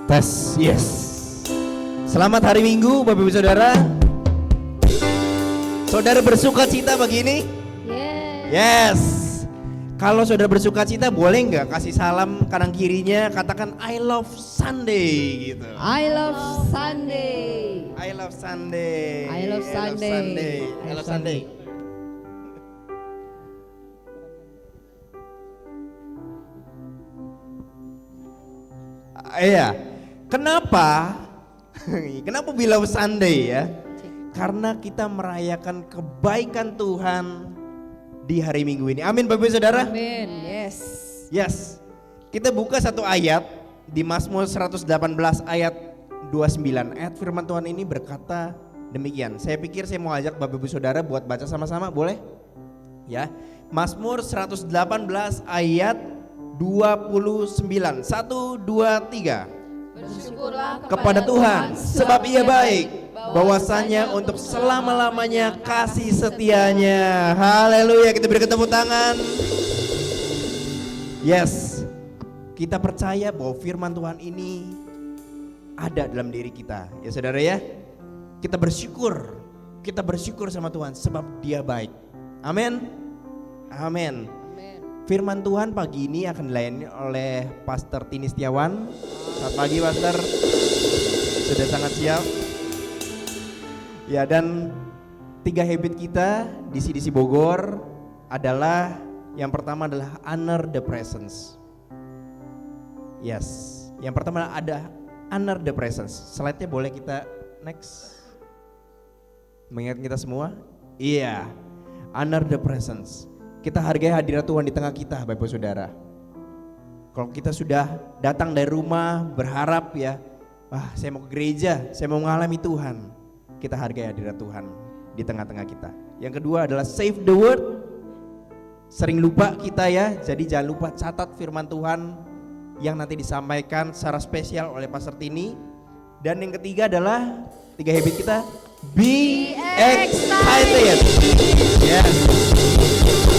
Tes, yes. Selamat hari Minggu Bapak Ibu Saudara. Saudara bersuka cita begini? Yes. Kalau saudara bersuka cita boleh nggak kasih salam kanan kirinya, katakan I love Sunday gitu. I love Sunday. I love Sunday. I love Sunday. I love Sunday. Iya. Kenapa? Kenapa bilang Sunday ya? Karena kita merayakan kebaikan Tuhan di hari Minggu ini. Amin Bapak Ibu Saudara. Amin. Yes. Yes. Kita buka satu ayat di Mazmur 118 ayat 29. Ayat firman Tuhan ini berkata demikian. Saya pikir saya mau ajak Bapak Ibu Saudara buat baca sama-sama, boleh? Ya. Mazmur 118 ayat 29. 1 2 3. Bersyukurlah Kepada Tuhan sebab Ia baik, bahwasanya untuk selama-lamanya kasih setianya. Haleluya, kita beri tepuk tangan. Yes, kita percaya bahwa firman Tuhan ini ada dalam diri kita. Ya saudara ya, kita bersyukur sama Tuhan sebab Dia baik. Amin. Amin. Firman Tuhan pagi ini akan dilayani oleh Pastor Tini Setiawan. Selamat pagi Pastor, sudah sangat siap. Ya, dan 3 habit kita di CDC Bogor adalah, yang pertama adalah honor the presence. Yes, yang pertama ada honor the presence. Slide-nya boleh kita next. Mengingat kita semua? Iya, honor the presence. Kita hargai hadirat Tuhan di tengah kita Bapak Saudara. Kalau kita sudah datang dari rumah berharap ya, saya mau ke gereja, saya mau mengalami Tuhan. Kita hargai hadirat Tuhan di tengah-tengah kita. Yang kedua adalah save the word. Sering lupa kita ya, jadi jangan lupa catat firman Tuhan yang nanti disampaikan secara spesial oleh Pastor Tini. Dan yang ketiga adalah 3 habit kita, be excited. Yes.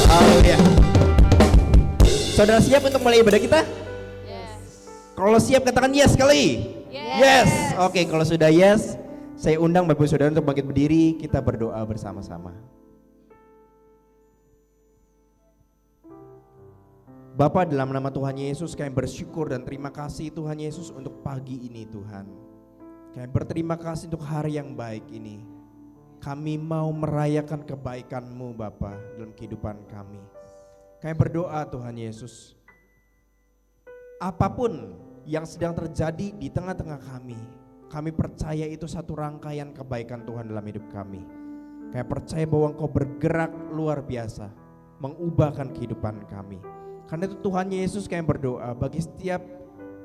Haleluya. Saudara siap untuk mulai ibadah kita? Yes. Kalau siap katakan yes sekali. Yes. Oke, kalau sudah yes, saya undang Bapak Saudara untuk bangkit berdiri, kita berdoa bersama-sama. Bapa, dalam nama Tuhan Yesus kami bersyukur dan terima kasih Tuhan Yesus untuk pagi ini Tuhan. Kami berterima kasih untuk hari yang baik ini. Kami mau merayakan kebaikan-Mu Bapa dalam kehidupan kami. Kami berdoa Tuhan Yesus, apapun yang sedang terjadi di tengah-tengah kami percaya itu satu rangkaian kebaikan Tuhan dalam hidup kami. Kami percaya bahwa Engkau bergerak luar biasa, mengubahkan kehidupan kami. Karena itu Tuhan Yesus kami berdoa bagi setiap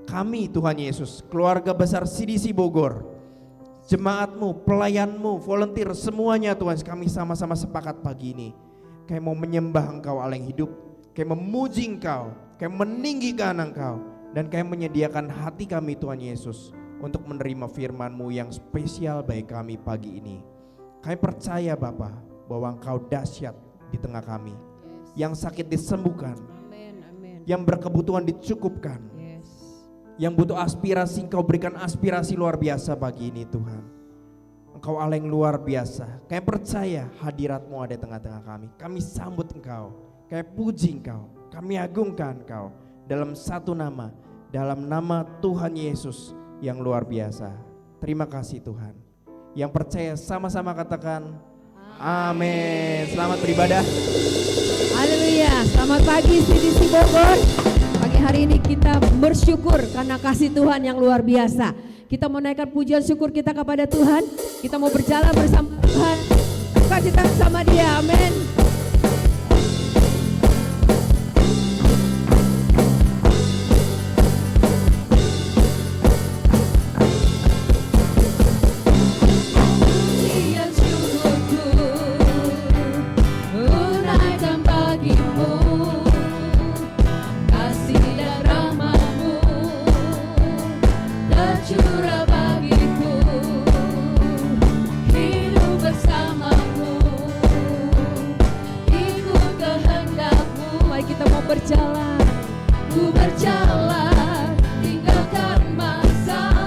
kami Tuhan Yesus, keluarga besar CDC Bogor, jemaat-Mu, pelayan-Mu, volunteer, semuanya Tuhan, kami sama-sama sepakat pagi ini. Kami mau menyembah Engkau Allah yang hidup, kami memuji Engkau, kami meninggikan Engkau, dan kami menyediakan hati kami Tuhan Yesus untuk menerima firman-Mu yang spesial bagi kami pagi ini. Kami percaya Bapa bahwa Engkau dahsyat di tengah kami, yang sakit disembuhkan, yang berkebutuhan dicukupkan, yang butuh aspirasi Engkau berikan aspirasi luar biasa pagi ini Tuhan. Engkau Allah yang luar biasa. Kami percaya hadirat-Mu ada di tengah-tengah kami. Kami sambut Engkau, kami puji Engkau, kami agungkan Engkau dalam satu nama, dalam nama Tuhan Yesus yang luar biasa. Terima kasih Tuhan. Yang percaya sama-sama katakan amin. Selamat beribadah. Haleluya. Selamat pagi CDC Bogor. Pagi hari ini kita bersyukur karena kasih Tuhan yang luar biasa. Kita mau naikkan pujian syukur kita kepada Tuhan. Kita mau berjalan bersama Tuhan, kasih kita bersama Dia. Amin. Curah bagiku, hidup bersamamu. berjalan, ku berjalan tinggalkan masa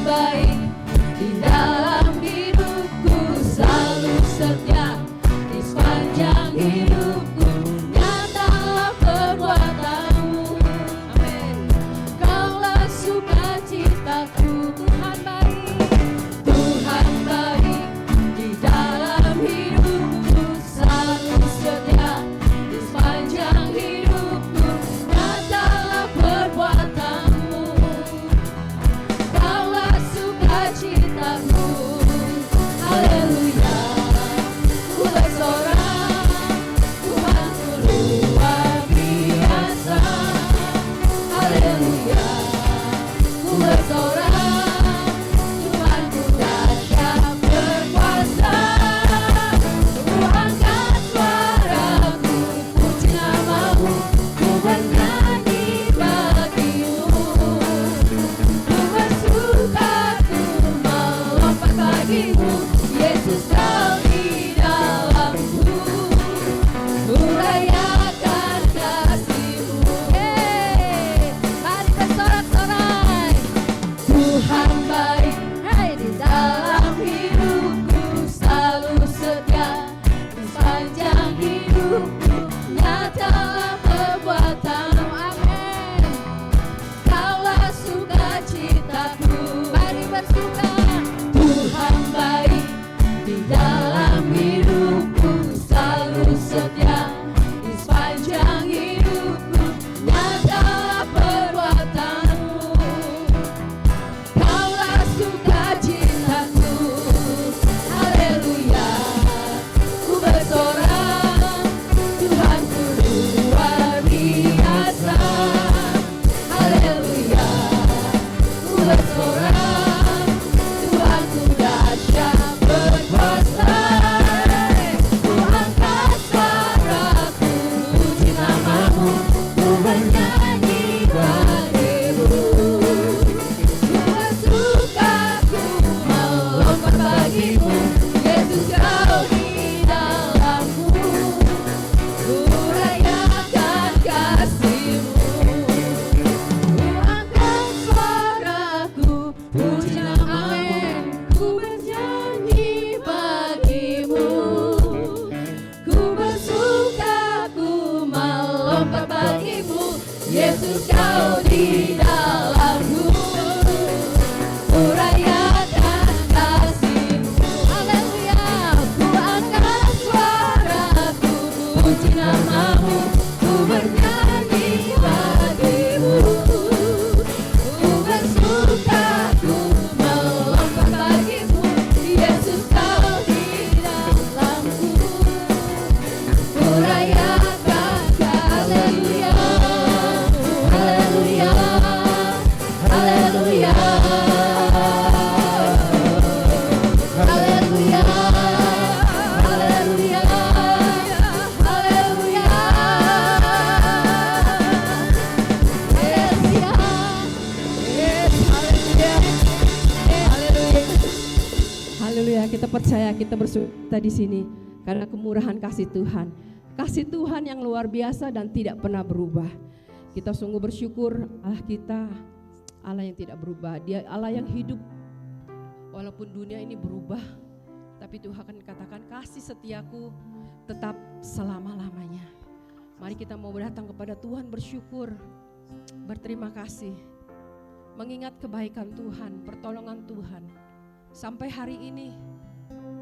baik di dalam hidupku, selalu setia di sepanjang hidupku. Nyatalah perbuatanmu, amin. Kaulah sukacitaku, Tuhan baik, Tuhan baik di dalam hidupku, selalu setia di sepanjang hidupku. Nyatalah perbuatanmu, kaulah sukacitaku. Haleluya, ku bersorak, Tuhanku luar biasa. Haleluya, ku bersorak, Tuhanku dahsyat berkuasa. Ku angkat suaraku, puji namamu, ku bernyanyi bagimu. Ku bersuka, ku melompat bagimu, Yesus kau di dalamku. Ku rayakan kasih-Mu. Mari bersorak-sorai. Tuhan baik, hai di dalam hidupku, selalu setia di sepanjang hidupku. Nyatalah perbuatanmu, amin. Kaulah sukacitaku, mari bersuka. Tuhan baik di dalam hidupku, selalu setia di sepanjang hidupku. Nyatalah perbuatanmu, kaulah sukacitaku. Haleluya, ku bersorak, Tuhanku luar biasa. Haleluya, ku bersorak, Tuhanku dahsyat berkuasa. Ku angkat suaraku, puji namamu, ku bernyanyi bagimu. Ku bersuka, ku melompat bagimu, Yesus kau di dalamku. Ku rayakan kasih-Mu. Ku angkat suaraku, puji namamu, ku bernyanyi bagimu. Ku bersuka, ku melompat bagimu, Yesus kau di dalamku. Ku rayakan kasih-Mu. Haleluya, ku angkat suaraku, puji namamu, ku bernyanyi bagimu. Ku bersuka, ku melompat bagimu, Yesus kau di dalamku. Ku rayakan haleluya, haleluya, haleluya, haleluya, haleluya, haleluya. Yes, ya. Yes, haleluya. Haleluya. Haleluya, kita percaya, kita bersuka di sini karena kemurahan kasih Tuhan. Kasih Tuhan yang luar biasa dan tidak pernah berubah. Kita sungguh bersyukur Allah kita, Allah yang tidak berubah. Dia Allah yang hidup. Walaupun dunia ini berubah, tapi Tuhan akan katakan kasih setiaku tetap selama-lamanya. Mari kita mau datang kepada Tuhan bersyukur, berterima kasih, mengingat kebaikan Tuhan, pertolongan Tuhan. Sampai hari ini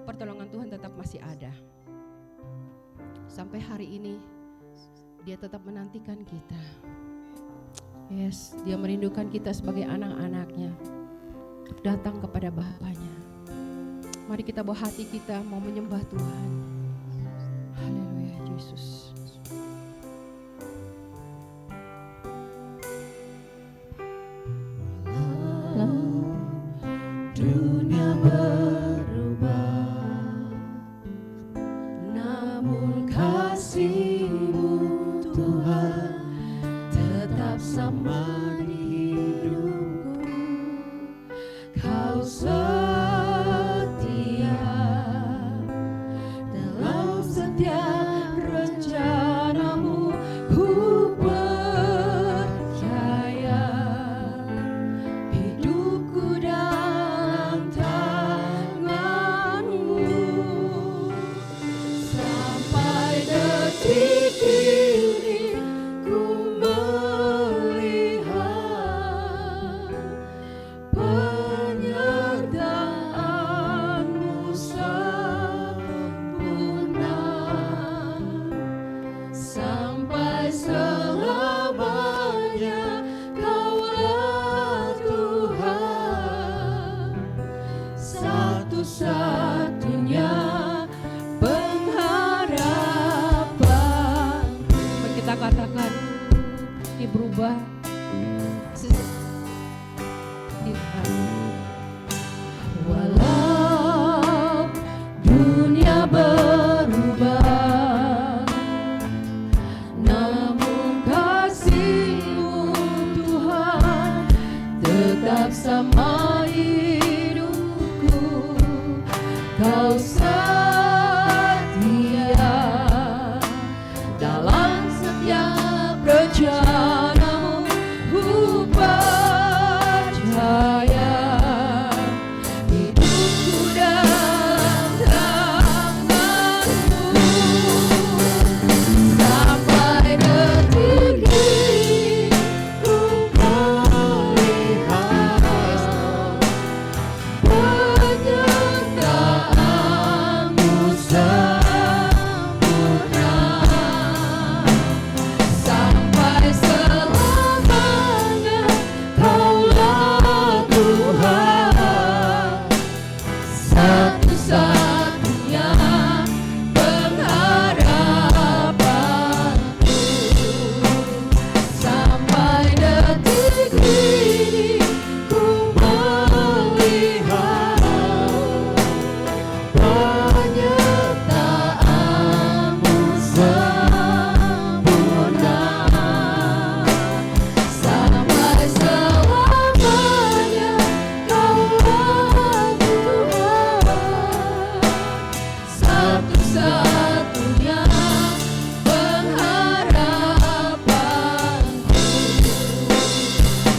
pertolongan Tuhan tetap masih ada. Sampai hari ini Dia tetap menantikan kita. Yes, Dia merindukan kita sebagai anak-anaknya untuk datang kepada Bapaknya. Mari kita bawa hati kita mau menyembah Tuhan. Haleluya Yesus. Dunia berubah, namun kasih-Mu Tuhan tetap sama di hidupku. Kau setia dalam setiap rencana-Mu. Ku percaya hidupku dan kita katakan ini berubah. Walau dunia berubah, namun kasih-Mu Tuhan tetap sama hidupku. Kau setia dalam setiap rencana-Mu, ku percaya hidupku dalam tangan-Mu. Sampai detik ini ku melihat penyertaan-Mu sempurna. Sampai selamanya Kaulah Tuhan, satu-satunya pengharapanku. Sampai detik ini ku melihat penyertaan-Mu sempurna. Sampai selamanya Kaulah Tuhan, satu-satunya pengharapanku.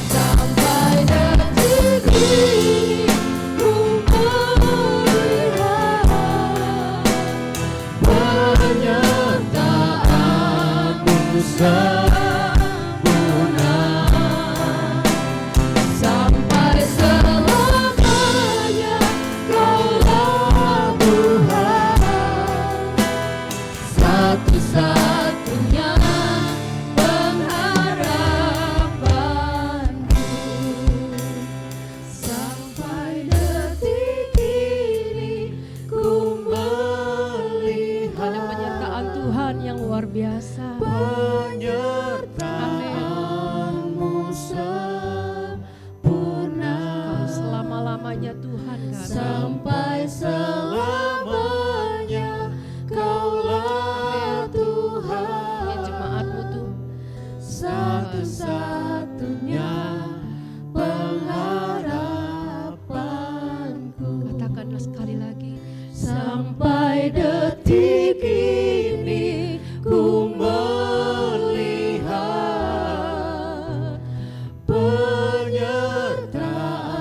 Sampai detik ini ku melihat penyertaan-Mu sempurna. Sampai selamanya Kaulah Tuhan, satu-satunya pengharapanku. Sampai detik ini ku melihat Hanya penyertaan Tuhan yang luar biasa. penyertaan-Mu sempurna. Kau selama-lamanya Tuhan kami. Sampai selamanya Kaulah Tuhan, Ini jemaat-Mu tuh. satu-satunya pengharapanku. Katakanlah sekali lagi. Sampai detik ini ku melihat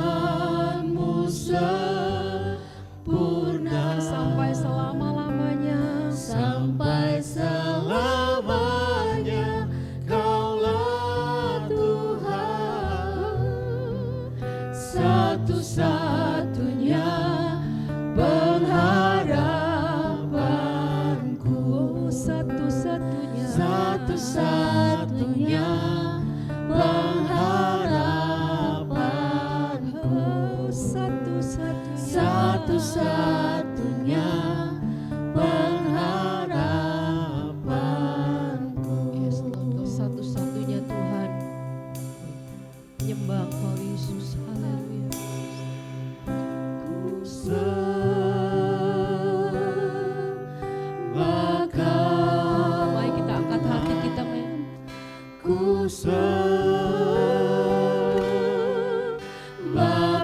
penyertaan-Mu sempurna. Sampai selama-lamanya. Sampai selamanya Kaulah Tuhan, satu-satunya pengharapanku. Satu-satunya. Satu-satunya pengharapanku. Satu-satunya. Satu-satunya pengharapanku. Yes, Lord, Kau satu-satunya Tuhan. Menyembah Kau Yesus. Haleluya. Ku sembah Kau. Mari kita angkat hati kita, men. Ku sembah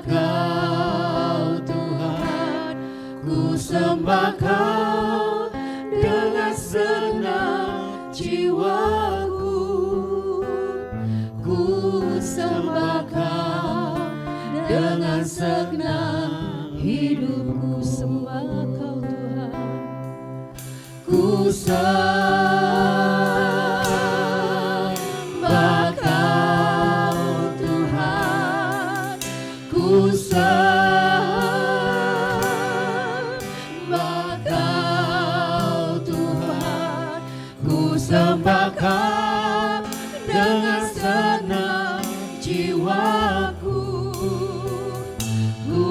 Kau Tuhan, ku sembah Kau dengan senang jiwaku. Ku sembah Kau dengan senang hidupku. Sembah Kau Tuhan. Ku sembah Kau Tuhan, ku sembah Kau Tuhan, ku sembah Kau dengan senang jiwaku. Ku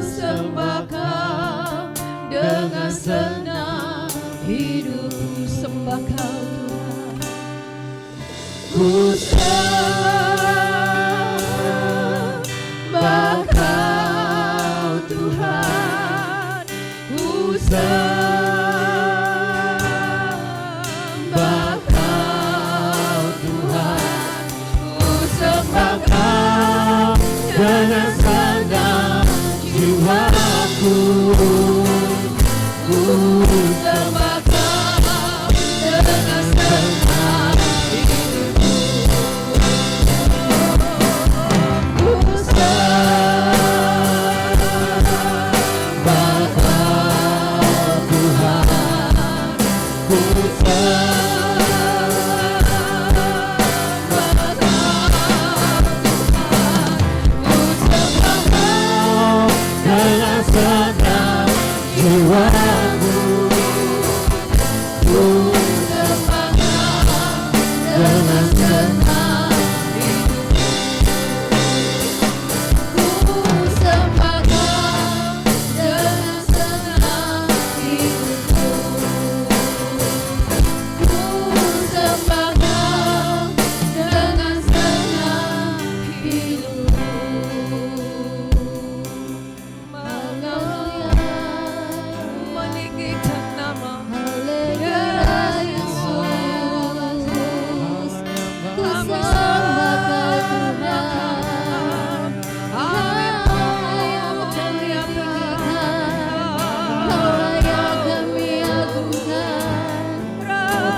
sembah Kau dengan senang hidupku. Sembah Kau Tuhan. ku sembah Kau Tuhan, ku sembah Kau Tuhan, ku sembah Kau dengan segenap jiwaku, ku sembah Kau dengan segenap hidupku, ku sembah Kau Tuhan, ku dengan segenap jiwaku, ku sembah Kau dengan segenap hidupku, ku sembah Kau dengan segenap hidupku, ku sembah Kau dengan segenap hidupku. Meninggikan nama Yesus, ku sembah Kau Tuhan, Kau layak kami agungkan,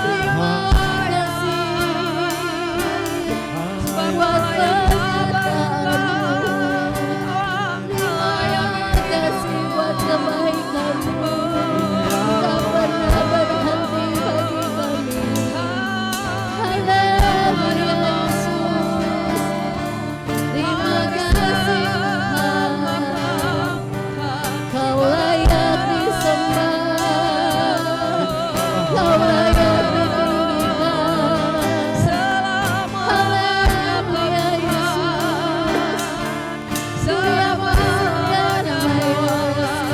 terima kasih buat penyertaan-Mu, terima kasih buat kebaikan-Mu, tak pernah berhenti bagi kami. Haleluya Yesus, terima kasih Tuhan, Kau layak disembah, Kau layak ditinggikan. Haleluya Yesus, setiap masuknya nama Yesus,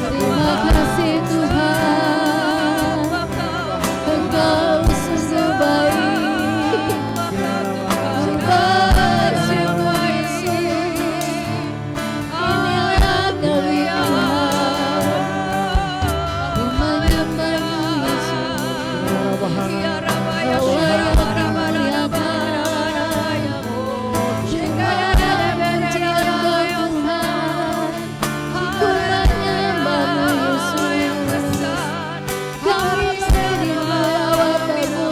terima kasih Tuhan, Engkau sungguh baik, Engkau sungguh Yesus, inilah kami Tuhan, aku menyembah Yesus, Kau layak dimuliakan, segala pujian Kau Tuhan, aku menyembah Yesus, kami ingin melawat-Mu,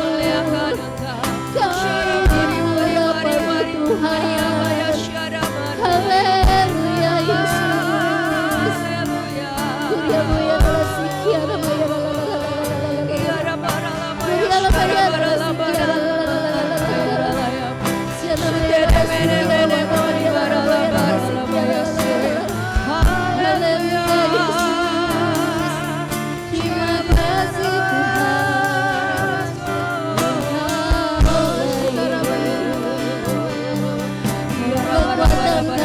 kami ingin menyapa Tuhan. Haleluya Yesus, Kuriamu ya Rasikiana Maya Kuriala Maya Rasikiana Siana Maya Rasikiana Haleluya Yesus, terima kasih Tuhan, kekuatan kami Tuhan, Kau benteng kami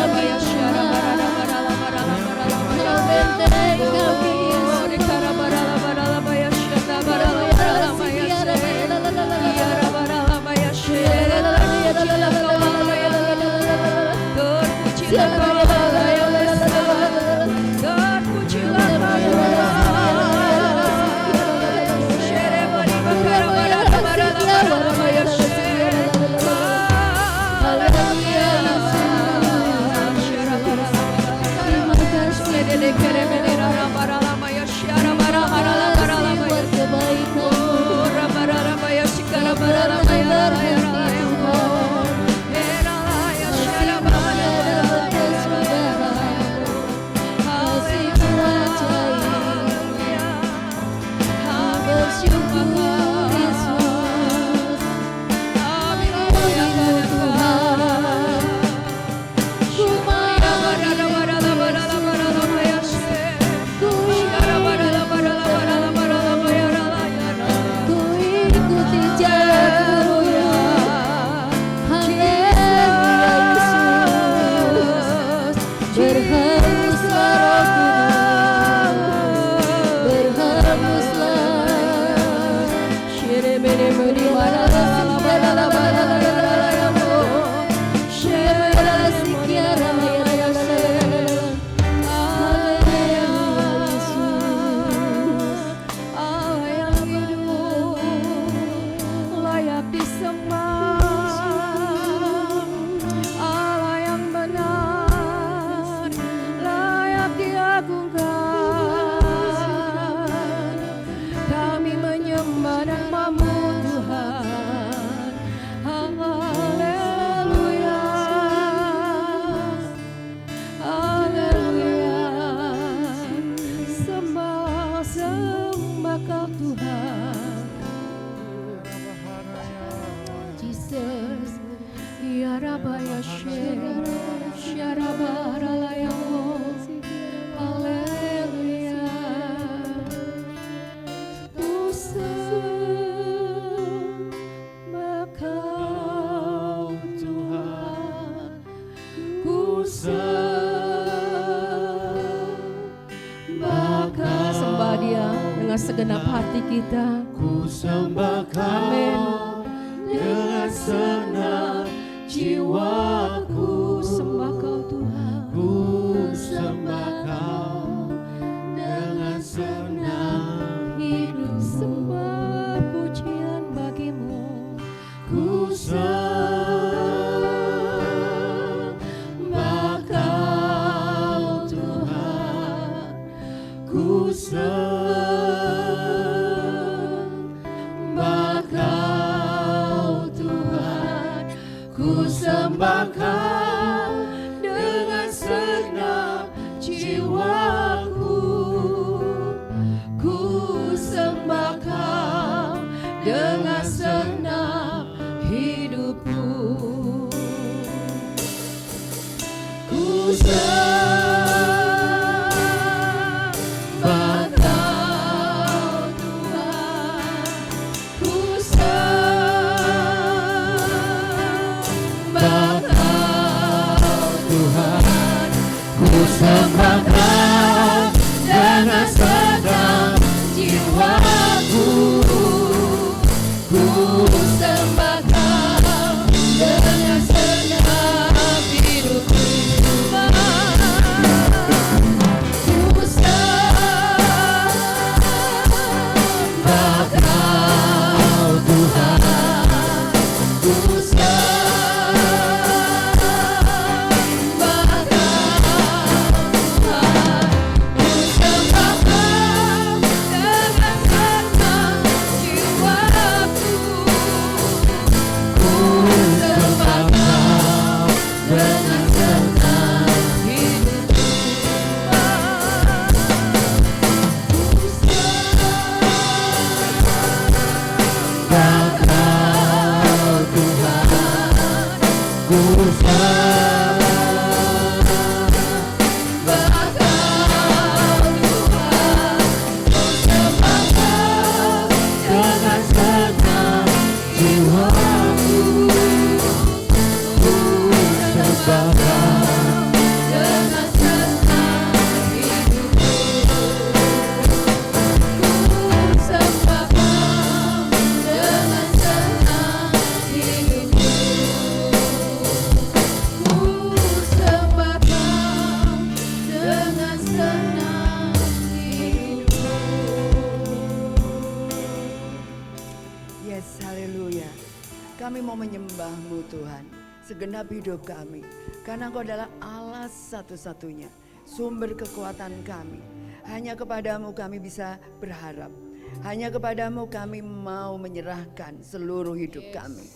Yesus. Ikuti Sembah Dia dengan segenap hati kita. Ku sembah Amin. Kau dengan senang jiwaku. Sembah Kau Tuhan. Ku sembah Kau dengan senang Hidup sembah pujian bagimu. ku sembah Kau Tuhan. Ku sembah Kau Tuhan. Ku sembah Kau dengan senang jiwaku. Ku sembah Kau dengan senang hidupku. Ku sembah Kau Tuhan. Ku sembah Kau Tuhan. Ku sembah Kau dengan senang jiwaku. Ku sembah Kau dengan senang hidupku. Ku sembah Kau Tuhan. Ku sembah Kau Tuhan. Ku sembah Kau dengan senang jiwaku. Ku sembah Kau dengan senang hidupku. Ku sembah Kau Tuhan. Ku sembah Kau Tuhan. Ku sembah Kau dengan senang jiwaku. Ku sembah Kau dengan senang hidupku. Ku sembah Kau dengan senang hidupku. Ku sembah Kau dengan senang hidupku. Yes, haleluya. Kami mau menyembah-Mu Tuhan, segenap hidup kami. Karena Engkau adalah Allah satu-satunya, sumber kekuatan kami. Hanya kepadamu kami bisa berharap. Hanya kepadamu kami mau menyerahkan seluruh hidup kami.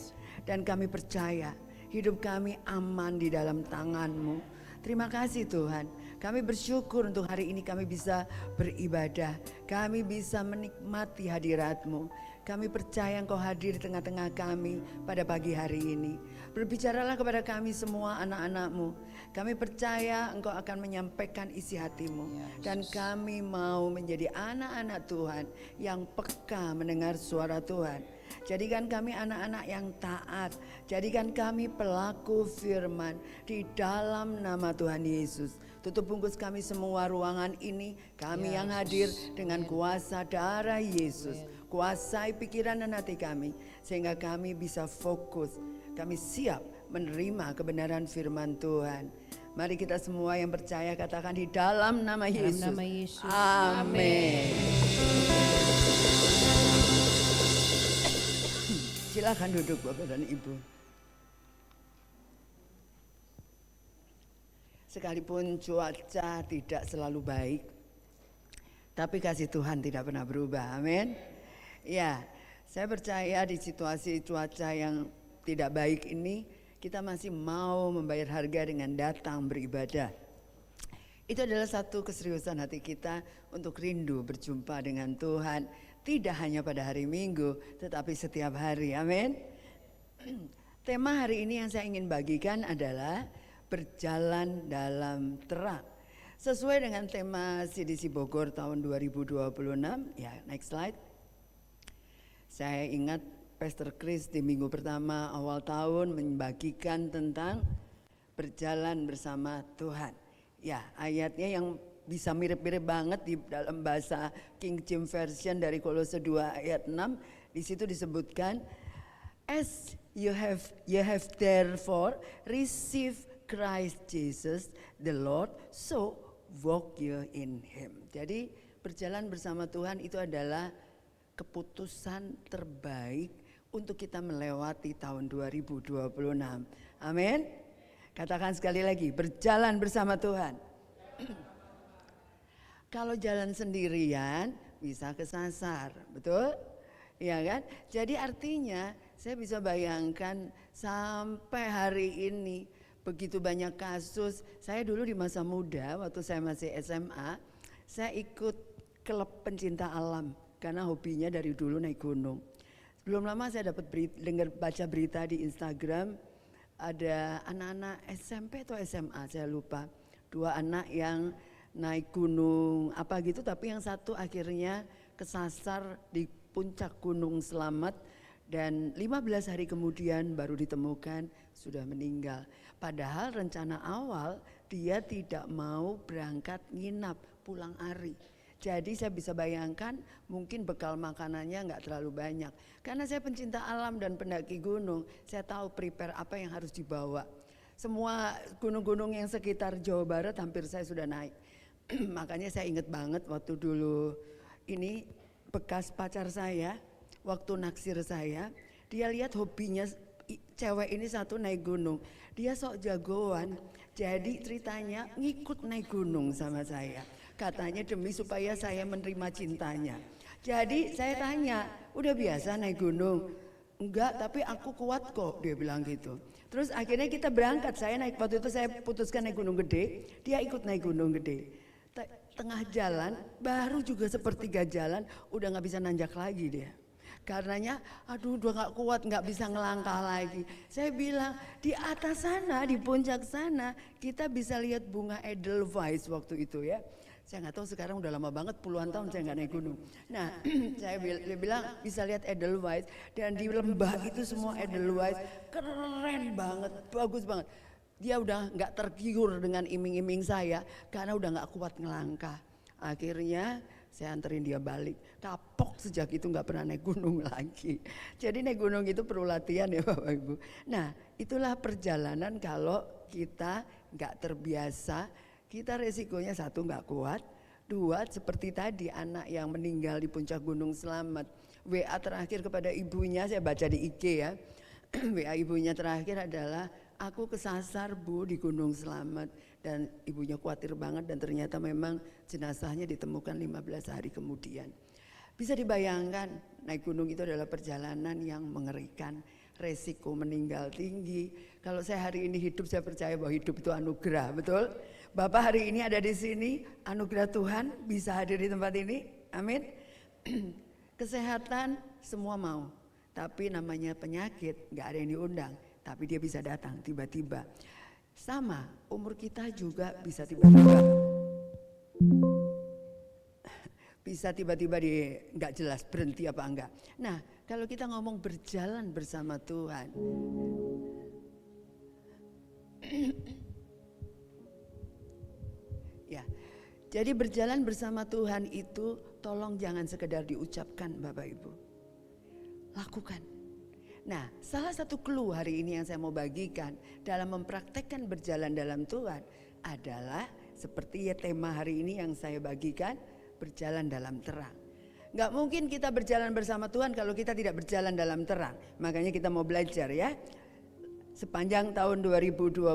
Dan kami percaya hidup kami aman di dalam tangan-Mu. Terima kasih Tuhan. Kami bersyukur untuk hari ini kami bisa beribadah. Kami bisa menikmati hadirat-Mu. Kami percaya Engkau hadir di tengah-tengah kami pada pagi hari ini. Berbicaralah kepada kami semua anak-anak-Mu. Kami percaya Engkau akan menyampaikan isi hati-Mu. Dan kami mau menjadi anak-anak Tuhan yang peka mendengar suara Tuhan. Jadikan kami anak-anak yang taat. Jadikan kami pelaku firman di dalam nama Tuhan Yesus. Tutup bungkus kami semua ruangan ini. Kami yang hadir dengan kuasa darah Yesus. Kuasai pikiran dan hati kami sehingga kami bisa fokus. Kami siap menerima kebenaran firman Tuhan. Mari kita semua yang percaya katakan di dalam nama Yesus. nama Yesus. Amin. Silakan duduk Bapak dan Ibu. Sekalipun cuaca tidak selalu baik, tapi kasih Tuhan tidak pernah berubah. Amin. Ya, saya percaya di situasi cuaca yang tidak baik ini, kita masih mau membayar harga dengan datang beribadah. Itu adalah satu keseriusan hati kita untuk rindu berjumpa dengan Tuhan. Tidak hanya pada hari Minggu, tetapi setiap hari. Amin. Tema hari ini yang saya ingin bagikan adalah berjalan dalam terang. Sesuai dengan tema CDC Bogor tahun 2026. Ya, next slide. Saya ingat Pastor Chris di minggu pertama awal tahun membagikan tentang berjalan bersama Tuhan. Ya, ayatnya yang bisa mirip-mirip banget di dalam bahasa King James Version dari Kolose 2 ayat 6. Di situ disebutkan, as you have therefore received Christ Jesus the Lord, so walk you in him. Jadi berjalan bersama Tuhan itu adalah keputusan terbaik untuk kita melewati tahun 2026. Amin. Katakan sekali lagi, berjalan bersama Tuhan. Kalau jalan sendirian bisa kesasar, betul? Ya kan? Jadi artinya saya bisa bayangkan sampai hari ini begitu banyak kasus. Saya dulu di masa muda waktu saya masih SMA, saya ikut klub pencinta alam karena hobinya dari dulu naik gunung. Belum lama saya dapat baca berita di Instagram, ada anak-anak SMP atau SMA saya lupa, 2 anak yang naik gunung apa gitu, tapi yang satu akhirnya kesasar di puncak gunung selamat dan 15 hari kemudian baru ditemukan sudah meninggal. Padahal rencana awal dia tidak mau berangkat nginap pulang hari. Jadi saya bisa bayangkan mungkin bekal makanannya nggak terlalu banyak. Karena saya pencinta alam dan pendaki gunung, saya tahu prepare apa yang harus dibawa. Semua gunung-gunung yang sekitar Jawa Barat hampir saya sudah naik. Makanya saya ingat banget waktu dulu ini bekas pacar saya, waktu naksir saya, dia lihat hobinya cewek ini satu naik gunung. Dia sok jagoan, jadi ceritanya ngikut naik gunung sama saya. Katanya demi supaya saya menerima cintanya. Jadi saya tanya, udah biasa naik gunung? Enggak, tapi aku kuat kok, dia bilang gitu. Terus akhirnya kita berangkat, saya naik, waktu itu saya putuskan naik gunung gede, dia ikut naik gunung gede. Tengah jalan, baru juga sepertiga jalan, udah gak bisa nanjak lagi dia. Karenanya, aduh udah gak kuat, gak bisa ngelangkah lagi. Saya bilang, di atas sana, di puncak sana, kita bisa lihat bunga Edelweiss waktu itu ya. Saya nggak tahu sekarang udah lama banget, puluhan tahun saya nggak naik gunung. Nah, saya bilang bisa lihat Edelweiss dan di lembah itu semua Edelweiss keren banget, bagus banget. Dia udah nggak tergiur dengan iming-iming saya karena udah nggak kuat ngelangkah. Akhirnya saya anterin dia balik, kapok sejak itu nggak pernah naik gunung lagi. Jadi naik gunung itu perlu latihan ya Bapak Ibu. Nah, itulah perjalanan kalau kita nggak terbiasa. Kita resikonya satu nggak kuat, 2 seperti tadi anak yang meninggal di puncak gunung selamat. WA terakhir kepada ibunya, saya baca di IG ya. WA ibunya terakhir adalah, aku kesasar Bu di gunung selamat. Dan ibunya khawatir banget dan ternyata memang jenazahnya ditemukan 15 hari kemudian. Bisa dibayangkan naik gunung itu adalah perjalanan yang mengerikan. Resiko meninggal tinggi. Kalau saya hari ini hidup, saya percaya bahwa hidup itu anugerah, betul? Bapak hari ini ada di sini, anugerah Tuhan bisa hadir di tempat ini, amin. Kesehatan semua mau, tapi namanya penyakit gak ada yang diundang, tapi dia bisa datang tiba-tiba. Sama, umur kita juga bisa tiba-tiba. Bisa tiba-tiba nggak jelas berhenti apa enggak. Nah, kalau kita ngomong berjalan bersama Tuhan, ya, jadi berjalan bersama Tuhan itu tolong jangan sekedar diucapkan Bapak Ibu. Lakukan. Nah, salah satu clue hari ini yang saya mau bagikan dalam mempraktekkan berjalan dalam Tuhan adalah seperti ya tema hari ini yang saya bagikan, berjalan dalam terang. Gak mungkin kita berjalan bersama Tuhan kalau kita tidak berjalan dalam terang. Makanya kita mau belajar ya. Sepanjang tahun 2026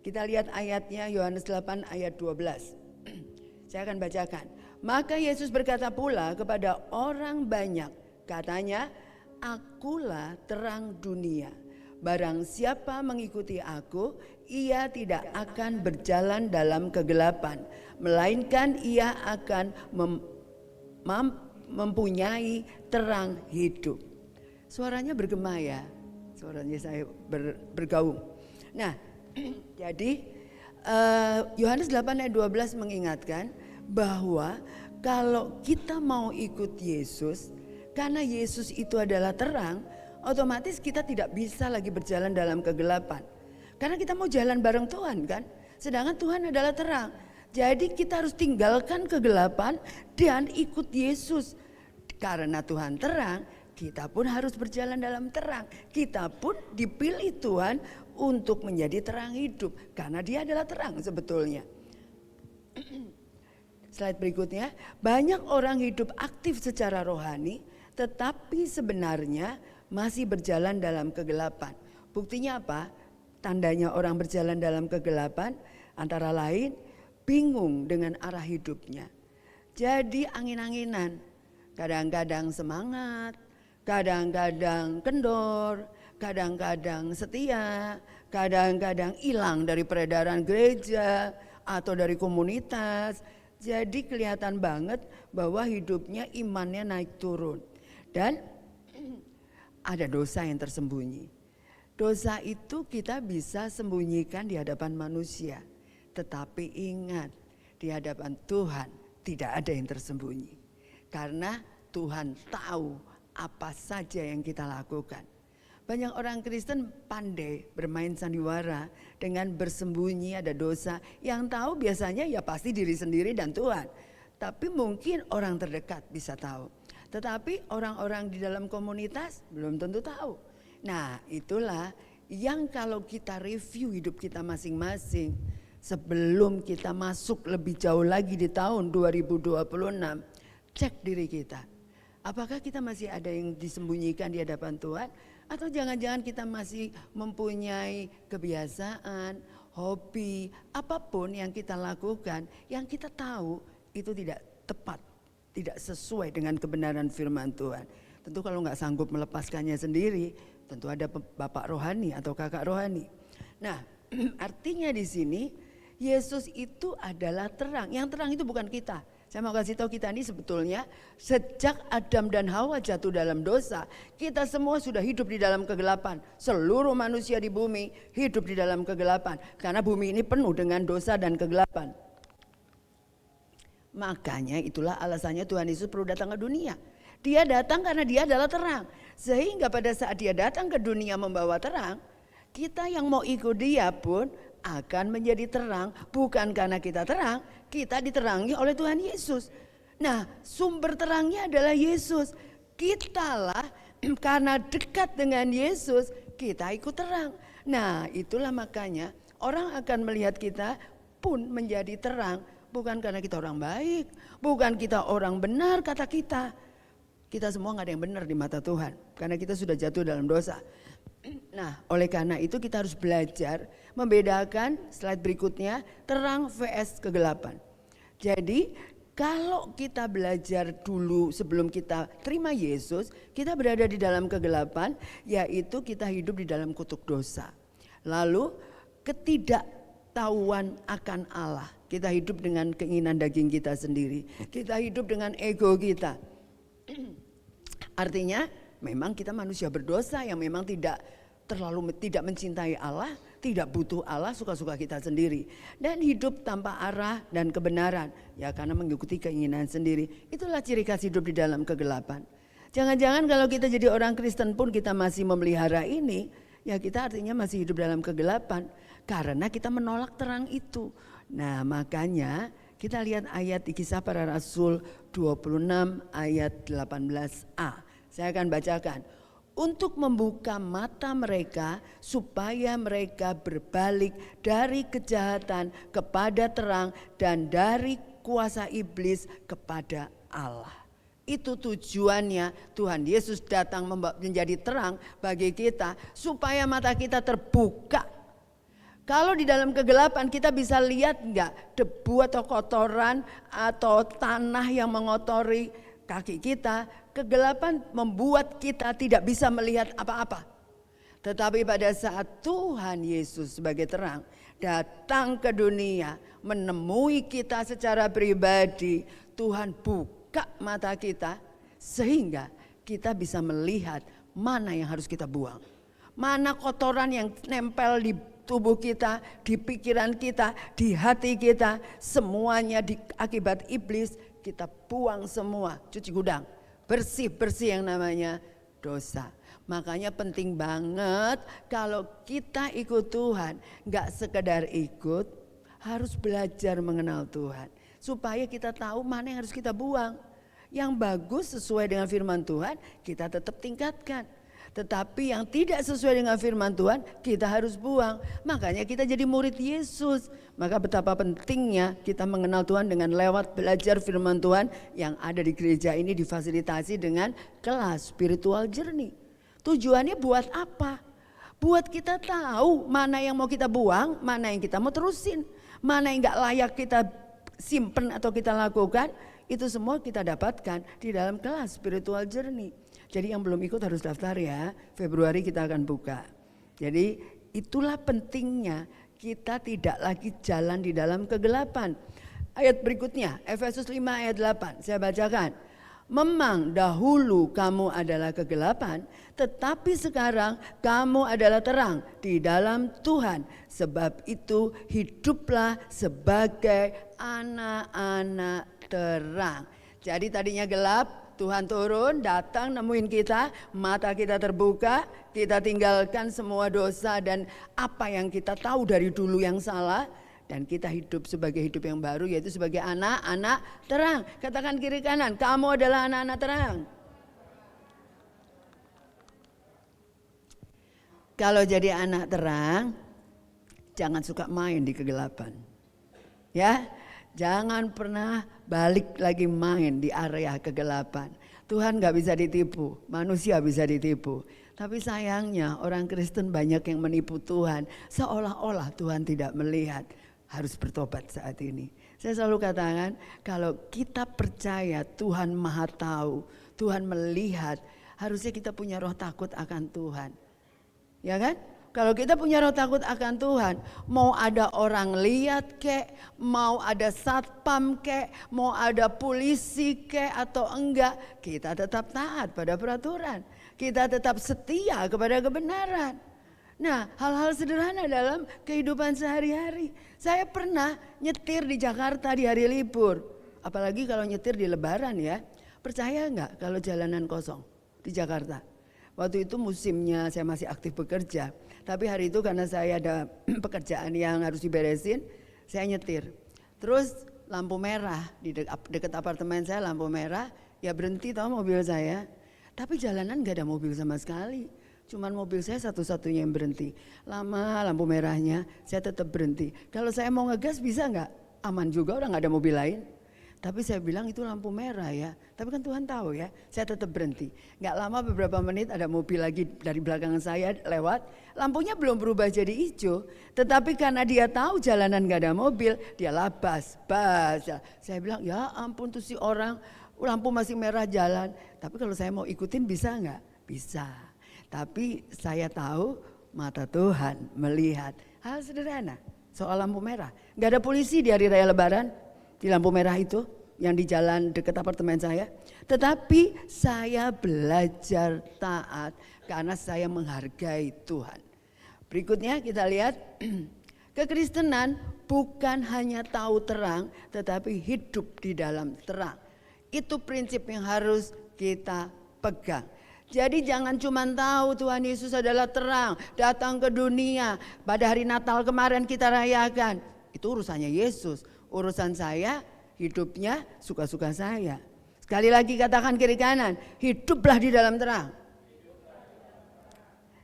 kita lihat ayatnya Yohanes 8 ayat 12. Saya akan bacakan. Maka Yesus berkata pula kepada orang banyak, katanya, akulah terang dunia. Barang siapa mengikuti aku, ia tidak akan berjalan dalam kegelapan, melainkan ia akan mempunyai terang hidup. Suaranya bergema ya, suaranya saya bergaung. Nah, jadi Yohanes 8 ayat 12 mengingatkan bahwa kalau kita mau ikut Yesus, karena Yesus itu adalah terang, otomatis kita tidak bisa lagi berjalan dalam kegelapan. Karena kita mau jalan bareng Tuhan kan, sedangkan Tuhan adalah terang. Jadi kita harus tinggalkan kegelapan dan ikut Yesus. Karena Tuhan terang, kita pun harus berjalan dalam terang. Kita pun dipilih Tuhan untuk menjadi terang hidup. Karena dia adalah terang sebetulnya. Slide berikutnya, banyak orang hidup aktif secara rohani, tetapi sebenarnya masih berjalan dalam kegelapan. Buktinya apa? Tandanya orang berjalan dalam kegelapan antara lain bingung dengan arah hidupnya. Jadi angin-anginan, kadang-kadang semangat, kadang-kadang kendor, kadang-kadang setia, kadang-kadang hilang dari peredaran gereja atau dari komunitas. Jadi kelihatan banget bahwa hidupnya imannya naik turun. Dan ada dosa yang tersembunyi. Dosa itu kita bisa sembunyikan di hadapan manusia. Tetapi ingat, di hadapan Tuhan tidak ada yang tersembunyi. Karena Tuhan tahu apa saja yang kita lakukan. Banyak orang Kristen pandai bermain sandiwara dengan bersembunyi ada dosa. Yang tahu biasanya ya pasti diri sendiri dan Tuhan. Tapi mungkin orang terdekat bisa tahu. Tetapi orang-orang di dalam komunitas belum tentu tahu. Nah, itulah yang kalau kita review hidup kita masing-masing sebelum kita masuk lebih jauh lagi di tahun 2026, cek diri kita. Apakah kita masih ada yang disembunyikan di hadapan Tuhan? Atau jangan-jangan kita masih mempunyai kebiasaan, hobi, apapun yang kita lakukan, yang kita tahu itu tidak tepat, tidak sesuai dengan kebenaran firman Tuhan. Tentu kalau nggak sanggup melepaskannya sendiri, tentu ada bapak rohani atau kakak rohani. Nah, artinya di sini Yesus itu adalah terang. Yang terang itu bukan kita. Saya mau kasih tahu kita ini sebetulnya sejak Adam dan Hawa jatuh dalam dosa, kita semua sudah hidup di dalam kegelapan. Seluruh manusia di bumi hidup di dalam kegelapan. Karena bumi ini penuh dengan dosa dan kegelapan. Makanya itulah alasannya Tuhan Yesus perlu datang ke dunia. Dia datang karena dia adalah terang. Sehingga pada saat dia datang ke dunia membawa terang, kita yang mau ikut dia pun akan menjadi terang. Bukan karena kita terang, kita diterangi oleh Tuhan Yesus. Nah, sumber terangnya adalah Yesus. Kitalah karena dekat dengan Yesus, kita ikut terang. Nah, itulah makanya orang akan melihat kita pun menjadi terang. Bukan karena kita orang baik, bukan kita orang benar kata kita. Kita semua gak ada yang benar di mata Tuhan. Karena kita sudah jatuh dalam dosa. Nah, oleh karena itu kita harus belajar membedakan slide berikutnya terang vs kegelapan. Jadi kalau kita belajar dulu sebelum kita terima Yesus, kita berada di dalam kegelapan, yaitu kita hidup di dalam kutuk dosa. Lalu ketidaktahuan akan Allah. Kita hidup dengan keinginan daging kita sendiri. Kita hidup dengan ego kita. Artinya memang kita manusia berdosa yang memang tidak mencintai Allah, tidak butuh Allah, suka-suka kita sendiri. Dan hidup tanpa arah dan kebenaran, ya karena mengikuti keinginan sendiri. Itulah ciri khas hidup di dalam kegelapan. Jangan-jangan kalau kita jadi orang Kristen pun kita masih memelihara ini, ya kita artinya masih hidup dalam kegelapan. Karena kita menolak terang itu. Nah makanya Kita lihat ayat di Kisah Para Rasul 26 ayat 18a. Saya akan bacakan. Untuk membuka mata mereka supaya mereka berbalik dari kejahatan kepada terang dan dari kuasa iblis kepada Allah. Itu tujuannya Tuhan Yesus datang menjadi terang bagi kita supaya mata kita terbuka. Kalau di dalam kegelapan kita bisa lihat enggak debu atau kotoran atau tanah yang mengotori kaki kita. Kegelapan membuat kita tidak bisa melihat apa-apa. Tetapi pada saat Tuhan Yesus sebagai terang datang ke dunia menemui kita secara pribadi, Tuhan buka mata kita sehingga kita bisa melihat mana yang harus kita buang. Mana kotoran yang nempel di tubuh kita, di pikiran kita, di hati kita, semuanya akibat iblis kita buang semua, cuci gudang. Bersih-bersih yang namanya dosa. Makanya penting banget kalau kita ikut Tuhan, gak sekedar ikut, harus belajar mengenal Tuhan. Supaya kita tahu mana yang harus kita buang. Yang bagus sesuai dengan firman Tuhan, kita tetap tingkatkan. Tetapi yang tidak sesuai dengan firman Tuhan, kita harus buang. Makanya kita jadi murid Yesus. Maka betapa pentingnya kita mengenal Tuhan dengan lewat belajar firman Tuhan yang ada di gereja ini difasilitasi dengan kelas spiritual journey. Tujuannya buat apa? Buat kita tahu mana yang mau kita buang, mana yang kita mau terusin. Mana yang gak layak kita simpen atau kita lakukan, itu semua kita dapatkan di dalam kelas spiritual journey. Jadi yang belum ikut harus daftar ya, Februari kita akan buka. Jadi itulah pentingnya kita tidak lagi jalan di dalam kegelapan. Ayat berikutnya, Efesus 5 ayat 8, saya bacakan. Memang dahulu kamu adalah kegelapan, tetapi sekarang kamu adalah terang di dalam Tuhan. Sebab itu hiduplah sebagai anak-anak terang. Jadi tadinya gelap, Tuhan turun, datang nemuin kita, mata kita terbuka, kita tinggalkan semua dosa dan apa yang kita tahu dari dulu yang salah. Dan kita hidup sebagai hidup yang baru, yaitu sebagai anak-anak terang. Katakan kiri kanan, kamu adalah anak-anak terang. Kalau jadi anak terang, jangan suka main di kegelapan. Ya, jangan pernah balik lagi main di area kegelapan. Tuhan gak bisa ditipu, manusia bisa ditipu. Tapi sayangnya orang Kristen banyak yang menipu Tuhan. Seolah-olah Tuhan tidak melihat. Harus bertobat saat ini. Saya selalu katakan kalau kita percaya Tuhan Maha Tahu, Tuhan melihat, harusnya kita punya roh takut akan Tuhan. Ya kan? Kalau kita punya roh takut akan Tuhan, mau ada orang lihat kek, mau ada satpam kek, mau ada polisi kek atau enggak, kita tetap taat pada peraturan. Kita tetap setia kepada kebenaran. Nah, hal-hal sederhana dalam kehidupan sehari-hari. Saya pernah nyetir di Jakarta di hari libur. Apalagi kalau nyetir di lebaran ya. Percaya enggak kalau jalanan kosong di Jakarta? Waktu itu musimnya saya masih aktif bekerja. Tapi hari itu karena saya ada pekerjaan yang harus diberesin, saya nyetir. Terus lampu merah di dekat apartemen saya, lampu merah, ya berhenti tahu mobil saya. Tapi jalanan enggak ada mobil sama sekali. Cuman mobil saya satu-satunya yang berhenti. Lama lampu merahnya, saya tetap berhenti. Kalau saya mau ngegas bisa enggak? Aman juga, orang enggak ada mobil lain. Tapi saya bilang itu lampu merah ya. Tapi kan Tuhan tahu ya, saya tetap berhenti. Enggak lama beberapa menit ada mobil lagi dari belakang saya lewat. Lampunya belum berubah jadi hijau. Tetapi karena dia tahu jalanan enggak ada mobil, dia labas. Saya bilang ya ampun tuh si orang, lampu masih merah jalan. Tapi kalau saya mau ikutin bisa enggak? Bisa. Tapi saya tahu mata Tuhan melihat hal sederhana soal lampu merah. Gak ada polisi di hari raya lebaran di lampu merah itu yang di jalan dekat apartemen saya. Tetapi saya belajar taat karena saya menghargai Tuhan. Berikutnya kita lihat kekristenan bukan hanya tahu terang tetapi hidup di dalam terang. Itu prinsip yang harus kita pegang. Jadi jangan cuma tahu Tuhan Yesus adalah terang, datang ke dunia. Pada hari Natal kemarin kita rayakan, itu urusannya Yesus. Urusan saya hidupnya suka-suka saya. Sekali lagi katakan kiri kanan, hiduplah di dalam terang.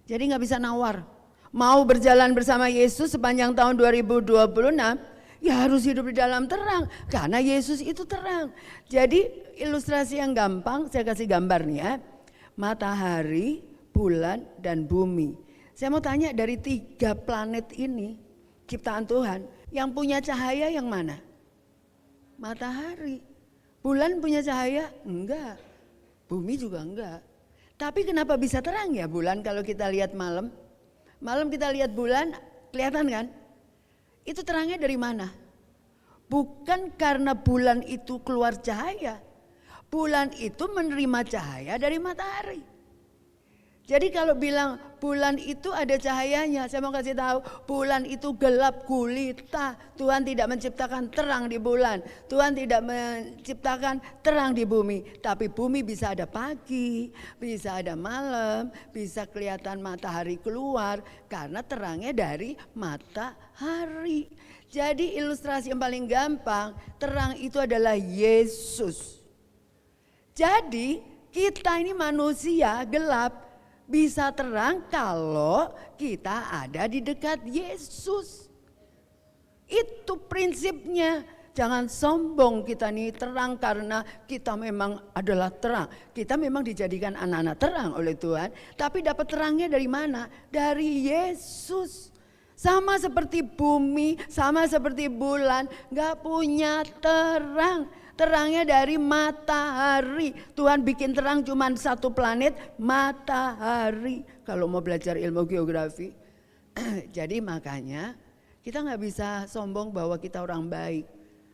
Jadi nggak bisa nawar. Mau berjalan bersama Yesus sepanjang tahun 2026, ya harus hidup di dalam terang. Karena Yesus itu terang. Jadi ilustrasi yang gampang, saya kasih gambar nih ya. Matahari, bulan, dan bumi. Saya mau tanya dari 3 planet ini, ciptaan Tuhan, yang punya cahaya yang mana? Matahari. Bulan punya cahaya? Enggak. Bumi juga enggak. Tapi kenapa bisa terang ya bulan kalau kita lihat malam? Malam kita lihat bulan, kelihatan kan? Itu terangnya dari mana? Bukan karena bulan itu keluar cahaya. Bulan itu menerima cahaya dari matahari. Jadi kalau bilang bulan itu ada cahayanya, saya mau kasih tahu, bulan itu gelap gulita. Tuhan tidak menciptakan terang di bulan, Tuhan tidak menciptakan terang di bumi. Tapi bumi bisa ada pagi, bisa ada malam, bisa kelihatan matahari keluar karena terangnya dari matahari. Jadi ilustrasi yang paling gampang, terang itu adalah Yesus. Jadi kita ini manusia gelap, bisa terang kalau kita ada di dekat Yesus. Itu prinsipnya. Jangan sombong kita nih terang karena kita memang adalah terang. Kita memang dijadikan anak-anak terang oleh Tuhan. Tapi dapat terangnya dari mana? Dari Yesus. Sama seperti bumi, sama seperti bulan, gak punya terang. Terangnya dari matahari. Tuhan bikin terang cuma satu planet, matahari. Kalau mau belajar ilmu geografi. Jadi makanya kita gak bisa sombong bahwa kita orang baik.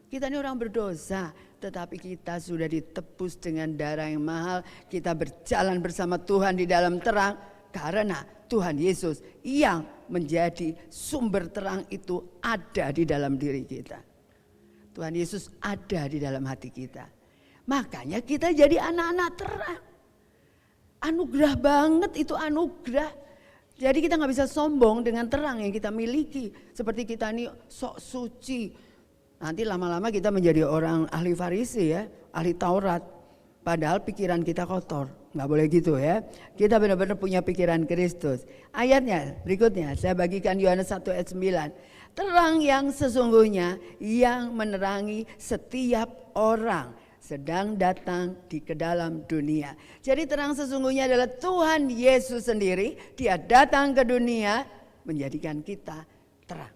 Kita ini orang berdosa, tetapi kita sudah ditebus dengan darah yang mahal. Kita berjalan bersama Tuhan di dalam terang karena Tuhan Yesus yang menjadi sumber terang itu ada di dalam diri kita. Tuhan Yesus ada di dalam hati kita. Makanya kita jadi anak-anak terang. Anugerah banget itu anugerah. Jadi kita gak bisa sombong dengan terang yang kita miliki. Seperti kita ini sok suci. Nanti lama-lama kita menjadi orang ahli Farisi ya, ahli Taurat. Padahal pikiran kita kotor. Gak boleh gitu ya. Kita benar-benar punya pikiran Kristus. Ayatnya berikutnya saya bagikan Yohanes 1 ayat 9. Terang yang sesungguhnya yang menerangi setiap orang sedang datang ke dalam dunia. Jadi terang sesungguhnya adalah Tuhan Yesus sendiri. Dia datang ke dunia menjadikan kita terang,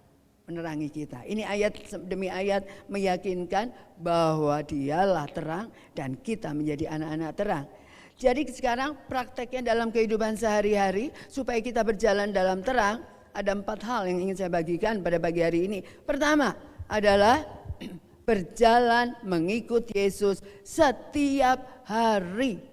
menerangi kita. Ini ayat demi ayat meyakinkan bahwa dialah terang dan kita menjadi anak-anak terang. Jadi sekarang prakteknya dalam kehidupan sehari-hari supaya kita berjalan dalam terang. Ada 4 hal yang ingin saya bagikan pada pagi hari ini. Pertama adalah berjalan mengikut Yesus setiap hari.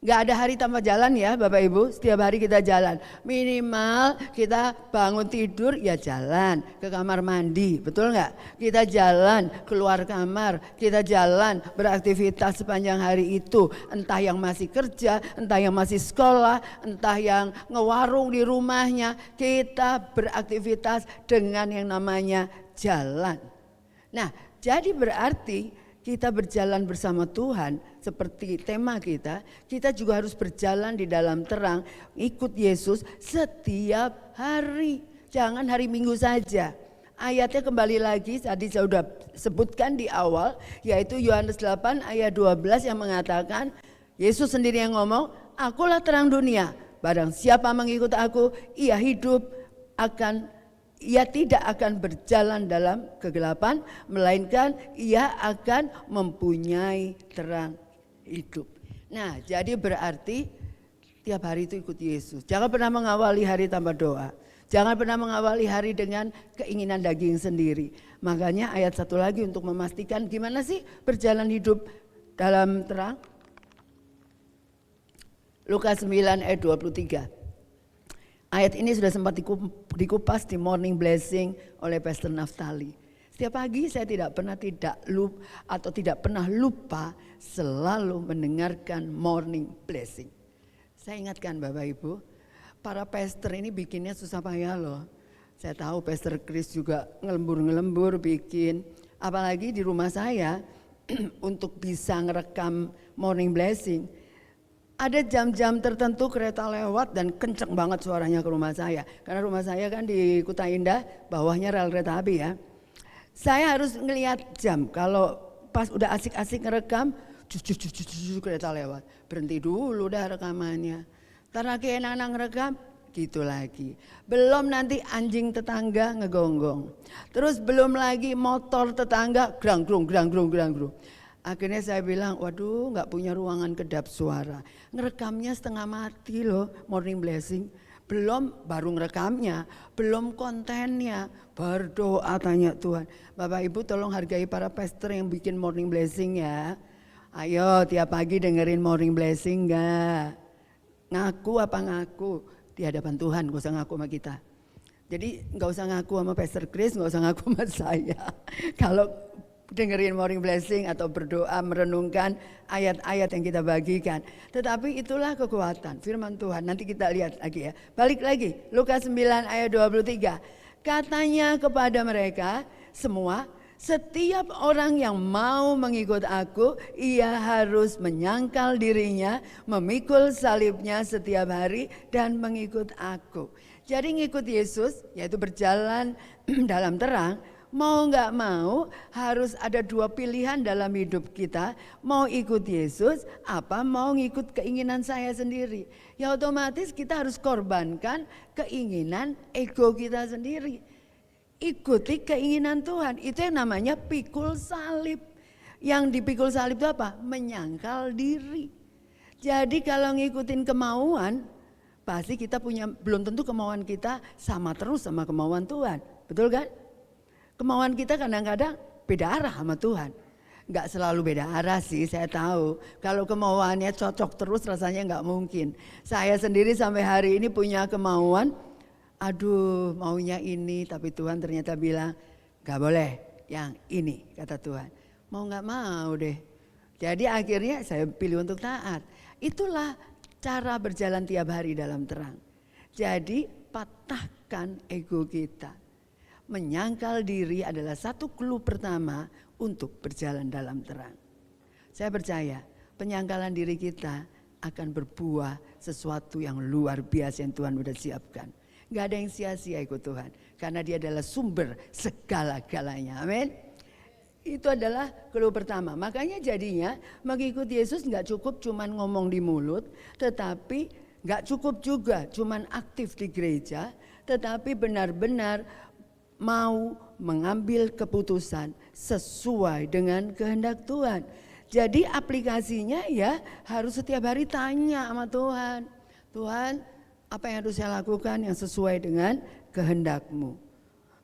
Gak ada hari tanpa jalan ya Bapak Ibu, setiap hari kita jalan. Minimal kita bangun tidur ya jalan ke kamar mandi, betul gak? Kita jalan keluar kamar, kita jalan beraktivitas sepanjang hari itu. Entah yang masih kerja, entah yang masih sekolah, entah yang ngewarung di rumahnya. Kita beraktivitas dengan yang namanya jalan. Nah jadi berarti kita berjalan bersama Tuhan seperti tema kita juga harus berjalan di dalam terang, ikut Yesus setiap hari. Jangan hari Minggu saja. Ayatnya kembali lagi tadi saya sudah sebutkan di awal, yaitu Yohanes 8 ayat 12 yang mengatakan, Yesus sendiri yang ngomong, akulah terang dunia, barang siapa mengikut aku, ia tidak akan berjalan dalam kegelapan, melainkan ia akan mempunyai terang hidup. Nah, jadi berarti tiap hari itu ikut Yesus. Jangan pernah mengawali hari tanpa doa. Jangan pernah mengawali hari dengan keinginan daging sendiri. Makanya ayat satu lagi untuk memastikan gimana sih berjalan hidup dalam terang. Lukas 9 ayat 23. Ayat ini sudah sempat dikupas di Morning Blessing oleh Pastor Naftali. Setiap pagi saya tidak pernah lupa selalu mendengarkan Morning Blessing. Saya ingatkan Bapak Ibu, para pastor ini bikinnya susah payah loh. Saya tahu Pastor Chris juga ngelembur-ngelembur bikin Apalagi di rumah saya untuk bisa ngerekam Morning Blessing, ada jam-jam tertentu kereta lewat dan kenceng banget suaranya ke rumah saya. Karena rumah saya kan di Kuta Indah, bawahnya rel kereta api ya. Saya harus ngelihat jam, kalau pas udah asik-asik ngerekam, kereta lewat. Berhenti dulu dah rekamannya. Ntar lagi enak-enak ngerekam, gitu lagi. Belum nanti anjing tetangga ngegonggong. Terus belum lagi motor tetangga grang-grung. Akhirnya saya bilang, waduh nggak punya ruangan kedap suara. Ngerekamnya setengah mati loh Morning Blessing. Belum baru ngerekamnya, belum kontennya. Berdoa tanya Tuhan. Bapak Ibu tolong hargai para pastor yang bikin Morning Blessing ya. Ayo tiap pagi dengerin Morning Blessing enggak? Ngaku apa ngaku? Di hadapan Tuhan, gak usah ngaku sama kita. Jadi gak usah ngaku sama Pastor Chris, gak usah ngaku sama saya. Kalau dengerin Morning Blessing atau berdoa merenungkan ayat-ayat yang kita bagikan. Tetapi itulah kekuatan firman Tuhan. Nanti kita lihat lagi ya. Balik lagi, Lukas 9 ayat 23. Katanya kepada mereka semua, setiap orang yang mau mengikut aku, ia harus menyangkal dirinya, memikul salibnya setiap hari dan mengikut aku. Jadi ngikut Yesus, yaitu berjalan dalam terang, mau gak mau harus ada dua pilihan dalam hidup kita. Mau ikut Yesus, apa mau ngikut keinginan saya sendiri. Ya otomatis kita harus korbankan keinginan ego kita sendiri. Ikuti keinginan Tuhan, itu yang namanya pikul salib. Yang dipikul salib itu apa? Menyangkal diri. Jadi kalau ngikutin kemauan, pasti kita punya, belum tentu kemauan kita sama terus sama kemauan Tuhan. Betul kan? Kemauan kita kadang-kadang beda arah sama Tuhan. Enggak selalu beda arah sih, saya tahu. Kalau kemauannya cocok terus rasanya enggak mungkin. Saya sendiri sampai hari ini punya kemauan, aduh maunya ini, tapi Tuhan ternyata bilang gak boleh yang ini, kata Tuhan. Mau gak mau deh. Jadi akhirnya saya pilih untuk taat. Itulah cara berjalan tiap hari dalam terang. Jadi patahkan ego kita. Menyangkal diri adalah satu clue pertama untuk berjalan dalam terang. Saya percaya penyangkalan diri kita akan berbuah sesuatu yang luar biasa yang Tuhan sudah siapkan. Gak ada yang sia-sia ikut Tuhan. Karena dia adalah sumber segala-galanya. Amin. Itu adalah clue pertama. Makanya jadinya mengikuti Yesus gak cukup cuman ngomong di mulut. Tetapi gak cukup juga cuman aktif di gereja. Tetapi benar-benar mau mengambil keputusan sesuai dengan kehendak Tuhan. Jadi aplikasinya ya harus setiap hari tanya sama Tuhan. Tuhan, apa yang harus saya lakukan yang sesuai dengan kehendak-Mu.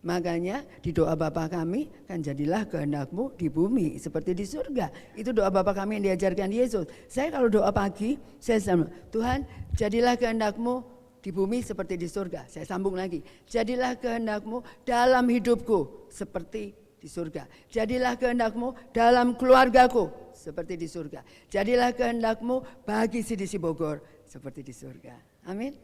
Makanya di doa Bapa kami kan jadilah kehendak-Mu di bumi seperti di surga. Itu doa Bapa kami yang diajarkan Yesus. Saya kalau doa pagi saya sama Tuhan, jadilah kehendak-Mu di bumi seperti di surga. Saya sambung lagi. Jadilah kehendak-Mu dalam hidupku seperti di surga. Jadilah kehendak-Mu dalam keluargaku seperti di surga. Jadilah kehendak-Mu bagi CDC Bogor seperti di surga. Amin.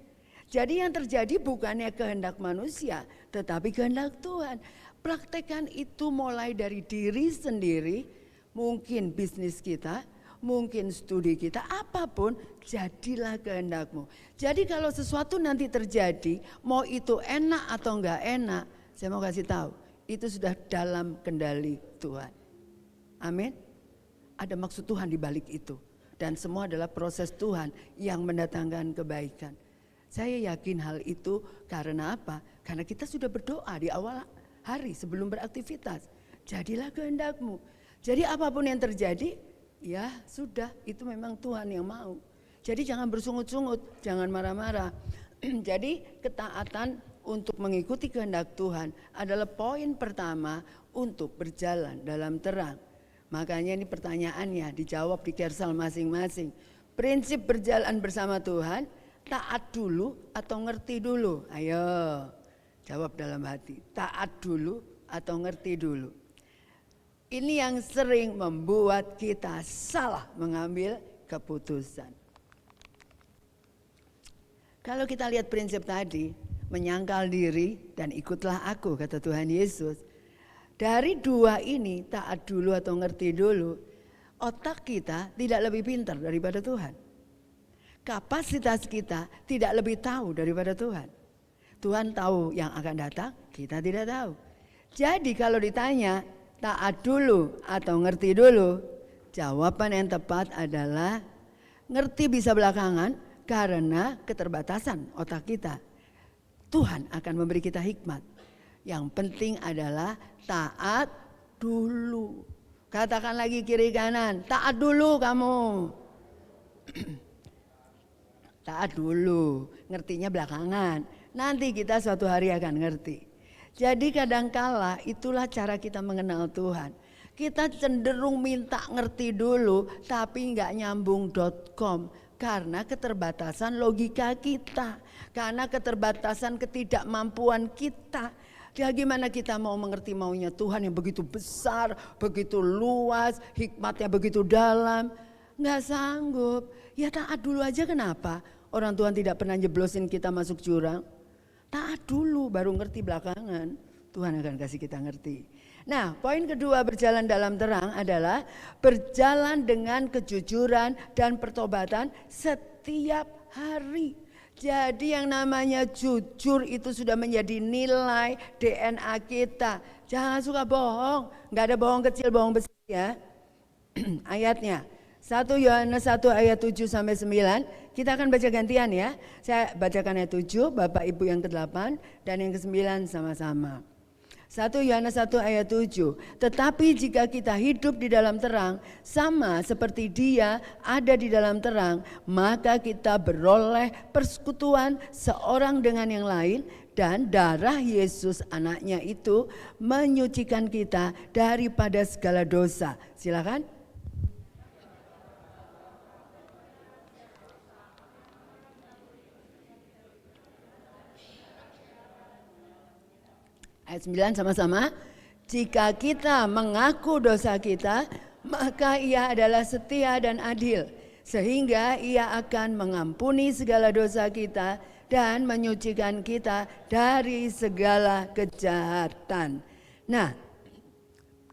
Jadi yang terjadi bukannya kehendak manusia, tetapi kehendak Tuhan. Praktekkan itu mulai dari diri sendiri, mungkin bisnis kita, mungkin studi kita, apapun, jadilah kehendak-Mu. Jadi kalau sesuatu nanti terjadi, mau itu enak atau enggak enak, saya mau kasih tahu, itu sudah dalam kendali Tuhan. Amin. Ada maksud Tuhan di balik itu. Dan semua adalah proses Tuhan yang mendatangkan kebaikan. Saya yakin hal itu karena apa? Karena kita sudah berdoa di awal hari sebelum beraktivitas. Jadilah kehendak-Mu. Jadi apapun yang terjadi, ya sudah, itu memang Tuhan yang mau. Jadi jangan bersungut-sungut, jangan marah-marah. Jadi ketaatan untuk mengikuti kehendak Tuhan adalah poin pertama untuk berjalan dalam terang. Makanya ini pertanyaannya dijawab di Kersal masing-masing. Prinsip berjalan bersama Tuhan, taat dulu atau ngerti dulu? Ayo jawab dalam hati, taat dulu atau ngerti dulu? Ini yang sering membuat kita salah mengambil keputusan. Kalau kita lihat prinsip tadi, menyangkal diri dan ikutlah aku, kata Tuhan Yesus. Dari dua ini, taat dulu atau ngerti dulu, otak kita tidak lebih pintar daripada Tuhan. Kapasitas kita tidak lebih tahu daripada Tuhan. Tuhan tahu yang akan datang, kita tidak tahu. Jadi kalau ditanya taat dulu atau ngerti dulu, jawaban yang tepat adalah ngerti bisa belakangan karena keterbatasan otak kita. Tuhan akan memberi kita hikmat. Yang penting adalah taat dulu. Katakan lagi kiri kanan, taat dulu kamu. Taat dulu, ngertinya belakangan. Nanti kita suatu hari akan ngerti. Jadi kadangkala itulah cara kita mengenal Tuhan. Kita cenderung minta ngerti dulu tapi nggak nyambung.com. Karena keterbatasan logika kita. Karena keterbatasan ketidakmampuan kita. Ya gimana kita mau mengerti maunya Tuhan yang begitu besar, begitu luas, hikmatnya begitu dalam. Nggak sanggup. Ya taat dulu aja kenapa? Orang Tuhan tidak pernah jeblosin kita masuk jurang. Taat dulu baru ngerti belakangan. Tuhan akan kasih kita ngerti. Nah, poin kedua berjalan dalam terang adalah berjalan dengan kejujuran dan pertobatan setiap hari. Jadi yang namanya jujur itu sudah menjadi nilai DNA kita. Jangan suka bohong, nggak ada bohong kecil, bohong besar ya. Ayatnya 1 Yohanes 1 ayat 7 sampai 9. Kita akan baca gantian ya. Saya bacakan ayat 7, Bapak Ibu yang ke-8 dan yang ke-9 sama-sama. 1 Yohanes 1 ayat 7. Tetapi jika kita hidup di dalam terang, sama seperti Dia ada di dalam terang, maka kita beroleh persekutuan seorang dengan yang lain, dan darah Yesus anaknya itu menyucikan kita daripada segala dosa. Silakan. Ayat 9 sama-sama. Jika kita mengaku dosa kita, maka Ia adalah setia dan adil, sehingga Ia akan mengampuni segala dosa kita dan menyucikan kita dari segala kejahatan. Nah,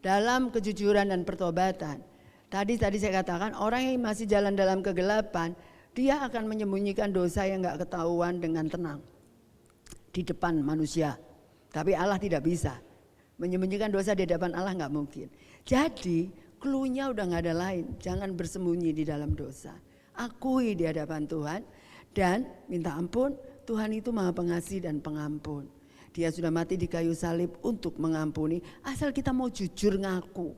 dalam kejujuran dan pertobatan, tadi saya katakan orang yang masih jalan dalam kegelapan, dia akan menyembunyikan dosa yang gak ketahuan dengan tenang di depan manusia. Tapi Allah tidak bisa. Menyembunyikan dosa di hadapan Allah nggak mungkin. Jadi clue-nya udah nggak ada lain. Jangan bersembunyi di dalam dosa. Akui di hadapan Tuhan dan minta ampun. Tuhan itu Maha Pengasih dan Pengampun. Dia sudah mati di kayu salib untuk mengampuni. Asal kita mau jujur ngaku.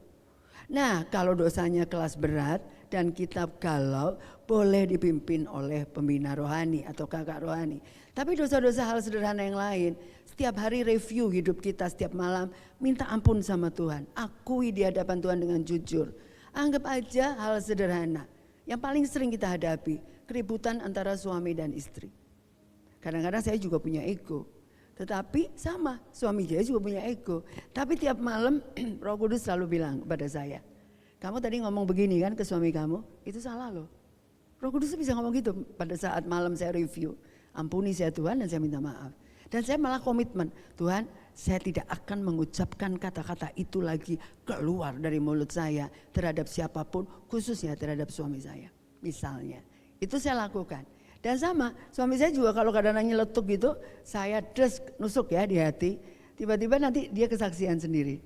Nah kalau dosanya kelas berat dan kita galau, boleh dipimpin oleh pembina rohani atau kakak rohani. Tapi dosa-dosa hal sederhana yang lain, setiap hari review hidup kita, setiap malam minta ampun sama Tuhan. Akui di hadapan Tuhan dengan jujur. Anggap aja hal sederhana. Yang paling sering kita hadapi, keributan antara suami dan istri. Kadang-kadang saya juga punya ego. Tetapi sama, suami saya juga punya ego. Tapi tiap malam Roh Kudus selalu bilang kepada saya, kamu tadi ngomong begini kan ke suami kamu, itu salah loh. Roh Kudus bisa ngomong gitu pada saat malam saya review. Ampuni saya Tuhan dan saya minta maaf. Dan saya malah komitmen, Tuhan saya tidak akan mengucapkan kata-kata itu lagi keluar dari mulut saya terhadap siapapun, khususnya terhadap suami saya. Misalnya, itu saya lakukan. Dan sama, suami saya juga kalau kadang-kadang nyeletuk gitu, saya nusuk ya di hati. Tiba-tiba nanti dia kesaksian sendiri.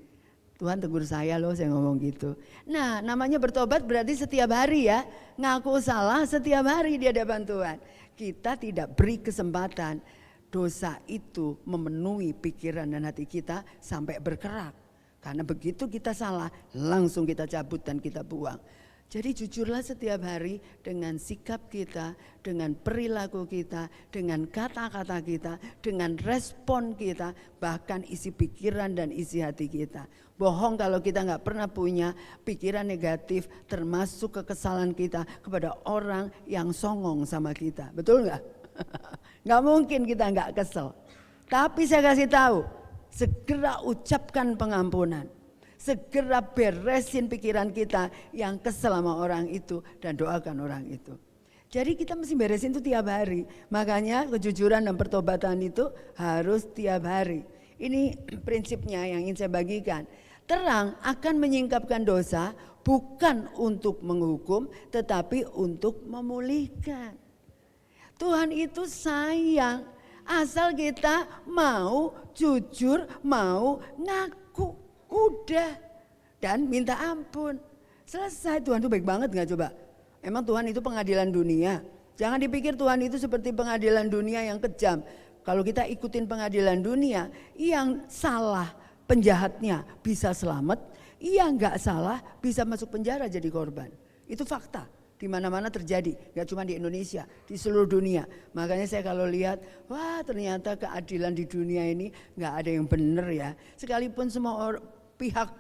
Tuhan tegur saya loh, saya ngomong gitu. Nah namanya bertobat berarti setiap hari ya, ngaku salah setiap hari di hadapan Tuhan. Kita tidak beri kesempatan dosa itu memenuhi pikiran dan hati kita sampai berkerak. Karena begitu kita salah, langsung kita cabut dan kita buang. Jadi jujurlah setiap hari dengan sikap kita, dengan perilaku kita, dengan kata-kata kita, dengan respon kita, bahkan isi pikiran dan isi hati kita. Bohong kalau kita nggak pernah punya pikiran negatif, termasuk kekesalan kita kepada orang yang songong sama kita. Betul nggak? Nggak mungkin kita nggak kesel. Tapi saya kasih tahu, segera ucapkan pengampunan. Segera beresin pikiran kita yang kesel sama orang itu dan doakan orang itu. Jadi kita mesti beresin itu tiap hari. Makanya kejujuran dan pertobatan itu harus tiap hari. Ini prinsipnya yang ingin saya bagikan. Terang akan menyingkapkan dosa, bukan untuk menghukum tetapi untuk memulihkan. Tuhan itu sayang, asal kita mau jujur, mau ngaku, udah, dan minta ampun. Selesai. Tuhan itu baik banget gak coba? Emang Tuhan itu pengadilan dunia? Jangan dipikir Tuhan itu seperti pengadilan dunia yang kejam. Kalau kita ikutin pengadilan dunia, yang salah penjahatnya bisa selamat, yang gak salah bisa masuk penjara jadi korban. Itu fakta. Di mana-mana terjadi, gak cuma di Indonesia, di seluruh dunia. Makanya saya kalau lihat, wah ternyata keadilan di dunia ini gak ada yang benar ya. Sekalipun semua pihak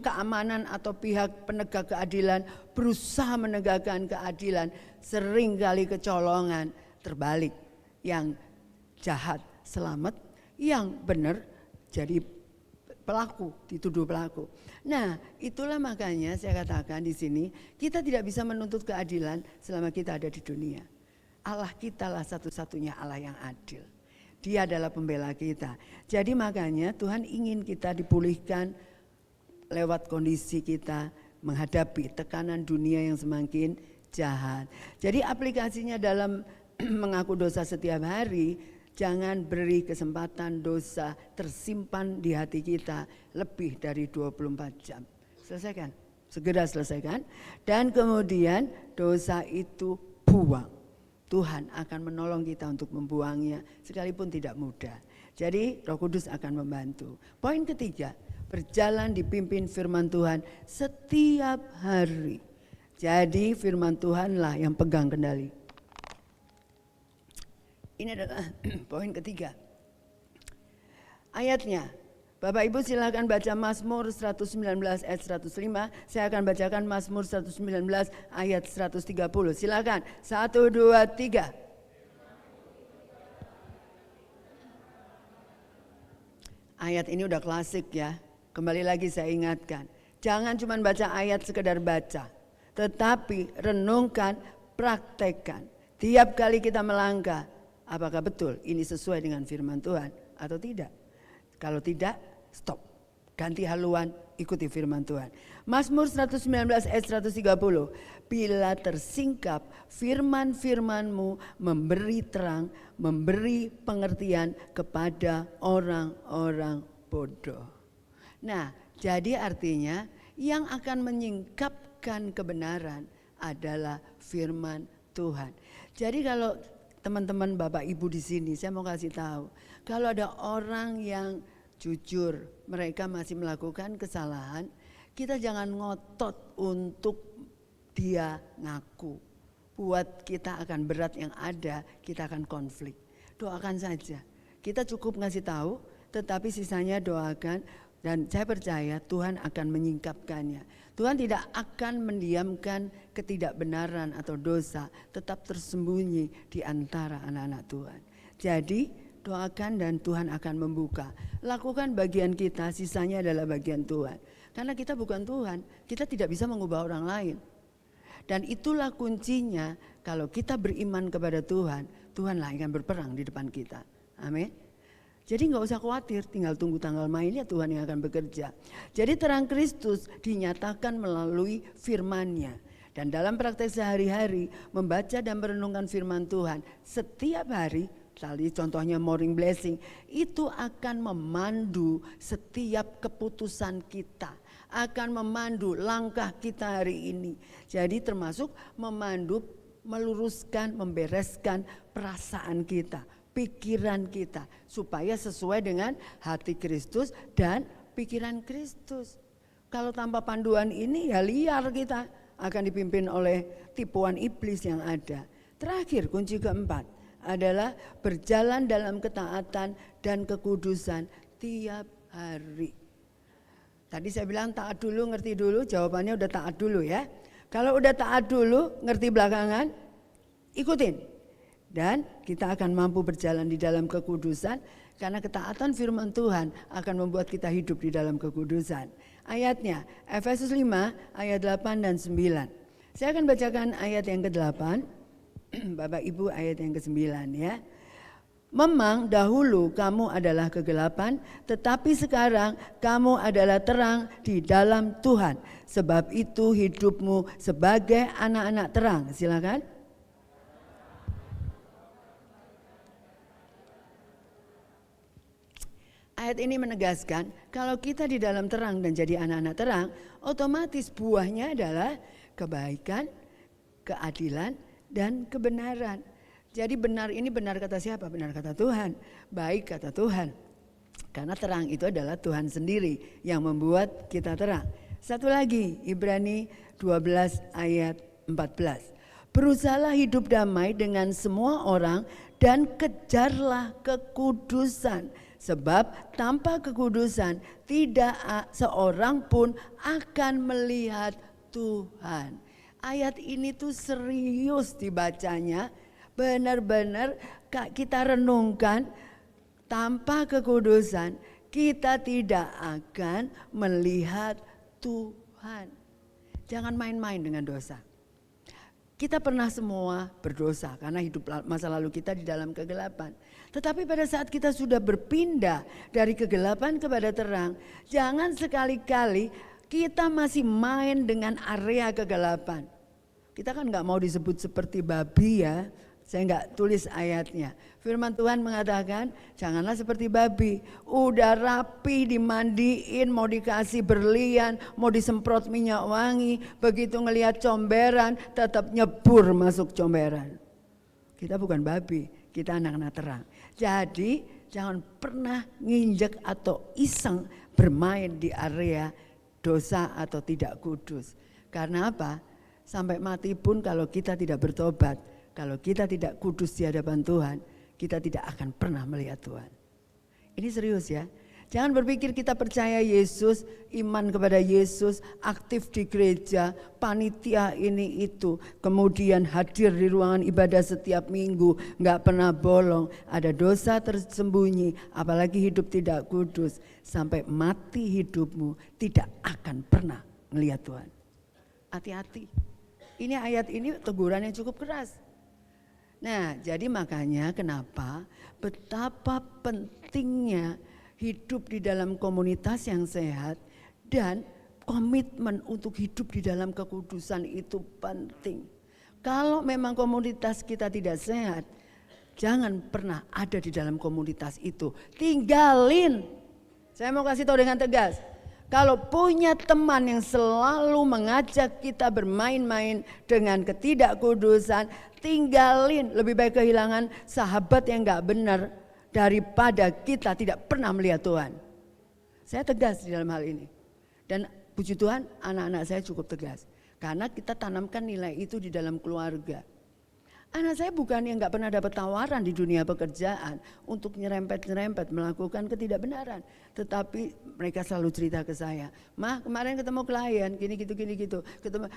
keamanan atau pihak penegak keadilan berusaha menegakkan keadilan, seringkali kecolongan, terbalik. Yang jahat selamat, yang benar jadi pelaku, dituduh pelaku. Nah, itulah makanya saya katakan di sini, kita tidak bisa menuntut keadilan selama kita ada di dunia. Allah kita lah satu-satunya Allah yang adil. Dia adalah pembela kita. Jadi makanya Tuhan ingin kita dipulihkan lewat kondisi kita menghadapi tekanan dunia yang semakin jahat. Jadi aplikasinya dalam mengaku dosa setiap hari, jangan beri kesempatan dosa tersimpan di hati kita lebih dari 24 jam. Selesaikan, segera selesaikan. Dan kemudian dosa itu buang. Tuhan akan menolong kita untuk membuangnya sekalipun tidak mudah. Jadi Roh Kudus akan membantu. Poin ketiga, berjalan dipimpin firman Tuhan setiap hari. Jadi firman Tuhanlah yang pegang kendali. Ini adalah poin ketiga. Ayatnya, Bapak Ibu silakan baca Mazmur 119 ayat 105. Saya akan bacakan Mazmur 119 ayat 130. Silakan. 1, 2, 3. Ayat ini udah klasik ya. Kembali lagi saya ingatkan. Jangan cuma baca ayat sekedar baca. Tetapi renungkan, praktekkan. Tiap kali kita melangkah, apakah betul ini sesuai dengan firman Tuhan atau tidak? Kalau tidak, stop. Ganti haluan, ikuti firman Tuhan. Mazmur 119 ayat 130. Bila tersingkap firman-firman-Mu memberi terang, memberi pengertian kepada orang-orang bodoh. Nah, jadi artinya yang akan menyingkapkan kebenaran adalah firman Tuhan. Jadi kalau teman-teman Bapak Ibu di sini, saya mau kasih tahu, kalau ada orang yang jujur, mereka masih melakukan kesalahan, kita jangan ngotot untuk dia ngaku. Buat kita akan berat yang ada, kita akan konflik. Doakan saja. Kita cukup ngasih tahu, tetapi sisanya doakan. Dan saya percaya Tuhan akan menyingkapkannya. Tuhan tidak akan mendiamkan ketidakbenaran atau dosa tetap tersembunyi di antara anak-anak Tuhan. Jadi doakan dan Tuhan akan membuka. Lakukan bagian kita, sisanya adalah bagian Tuhan. Karena kita bukan Tuhan, kita tidak bisa mengubah orang lain. Dan itulah kuncinya, kalau kita beriman kepada Tuhan, Tuhanlah yang akan berperang di depan kita. Amin. Jadi gak usah khawatir, tinggal tunggu tanggal mainnya, Tuhan yang akan bekerja. Jadi terang Kristus dinyatakan melalui firman-Nya. Dan dalam praktek sehari-hari membaca dan merenungkan firman Tuhan setiap hari, tadi contohnya morning blessing, itu akan memandu setiap keputusan kita. Akan memandu langkah kita hari ini. Jadi termasuk memandu, meluruskan, membereskan perasaan kita, pikiran kita, supaya sesuai dengan hati Kristus dan pikiran Kristus. Kalau tanpa panduan ini ya liar kita, akan dipimpin oleh tipuan iblis yang ada. Terakhir, kunci keempat adalah berjalan dalam ketaatan dan kekudusan tiap hari. Tadi saya bilang taat dulu, ngerti dulu, jawabannya udah taat dulu ya. Kalau udah taat dulu, ngerti belakangan, ikutin. Dan kita akan mampu berjalan di dalam kekudusan karena ketaatan firman Tuhan akan membuat kita hidup di dalam kekudusan. Ayatnya Efesus 5 ayat 8 dan 9. Saya akan bacakan ayat yang ke-8, Bapak Ibu ayat yang ke-9 ya. Memang dahulu kamu adalah kegelapan, tetapi sekarang kamu adalah terang di dalam Tuhan. Sebab itu hidupmu sebagai anak-anak terang. Silakan. Ayat ini menegaskan kalau kita di dalam terang dan jadi anak-anak terang, otomatis buahnya adalah kebaikan, keadilan, dan kebenaran. Jadi benar ini benar kata siapa? Benar kata Tuhan, baik kata Tuhan. Karena terang itu adalah Tuhan sendiri yang membuat kita terang. Satu lagi, Ibrani 12 ayat 14. Berusahalah hidup damai dengan semua orang dan kejarlah kekudusan. Sebab tanpa kekudusan tidak seorang pun akan melihat Tuhan. Ayat ini tuh serius dibacanya. Benar-benar kita renungkan, tanpa kekudusan kita tidak akan melihat Tuhan. Jangan main-main dengan dosa. Kita pernah semua berdosa karena hidup masa lalu kita di dalam kegelapan. Tetapi pada saat kita sudah berpindah dari kegelapan kepada terang, jangan sekali-kali kita masih main dengan area kegelapan. Kita kan gak mau disebut seperti babi ya. Saya nggak tulis ayatnya. Firman Tuhan mengatakan janganlah seperti babi. Udah rapi dimandiin, mau dikasih berlian, mau disemprot minyak wangi. Begitu ngelihat comberan tetap nyebur masuk comberan. Kita bukan babi, kita anak-anak terang. Jadi jangan pernah nginjek atau iseng bermain di area dosa atau tidak kudus. Karena apa? Sampai mati pun kalau kita tidak bertobat, kalau kita tidak kudus di hadapan Tuhan, kita tidak akan pernah melihat Tuhan. Ini serius ya. Jangan berpikir kita percaya Yesus, iman kepada Yesus, aktif di gereja, panitia ini itu, kemudian hadir di ruangan ibadah setiap minggu, gak pernah bolong, ada dosa tersembunyi, apalagi hidup tidak kudus, sampai mati hidupmu tidak akan pernah melihat Tuhan. Hati-hati. Ini ayat ini teguran yang cukup keras. Nah, jadi makanya kenapa betapa pentingnya hidup di dalam komunitas yang sehat dan komitmen untuk hidup di dalam kekudusan itu penting. Kalau memang komunitas kita tidak sehat, jangan pernah ada di dalam komunitas itu. Tinggalin. Saya mau kasih tahu dengan tegas. Kalau punya teman yang selalu mengajak kita bermain-main dengan ketidakkudusan, tinggalin. Lebih baik kehilangan sahabat yang gak benar daripada kita tidak pernah melihat Tuhan. Saya tegas di dalam hal ini. Dan puji Tuhan anak-anak saya cukup tegas. Karena kita tanamkan nilai itu di dalam keluarga. Anak saya bukan yang gak pernah dapat tawaran di dunia pekerjaan untuk nyerempet-nyerempet melakukan ketidakbenaran. Tetapi mereka selalu cerita ke saya, "Mah, kemarin ketemu klien gini gitu.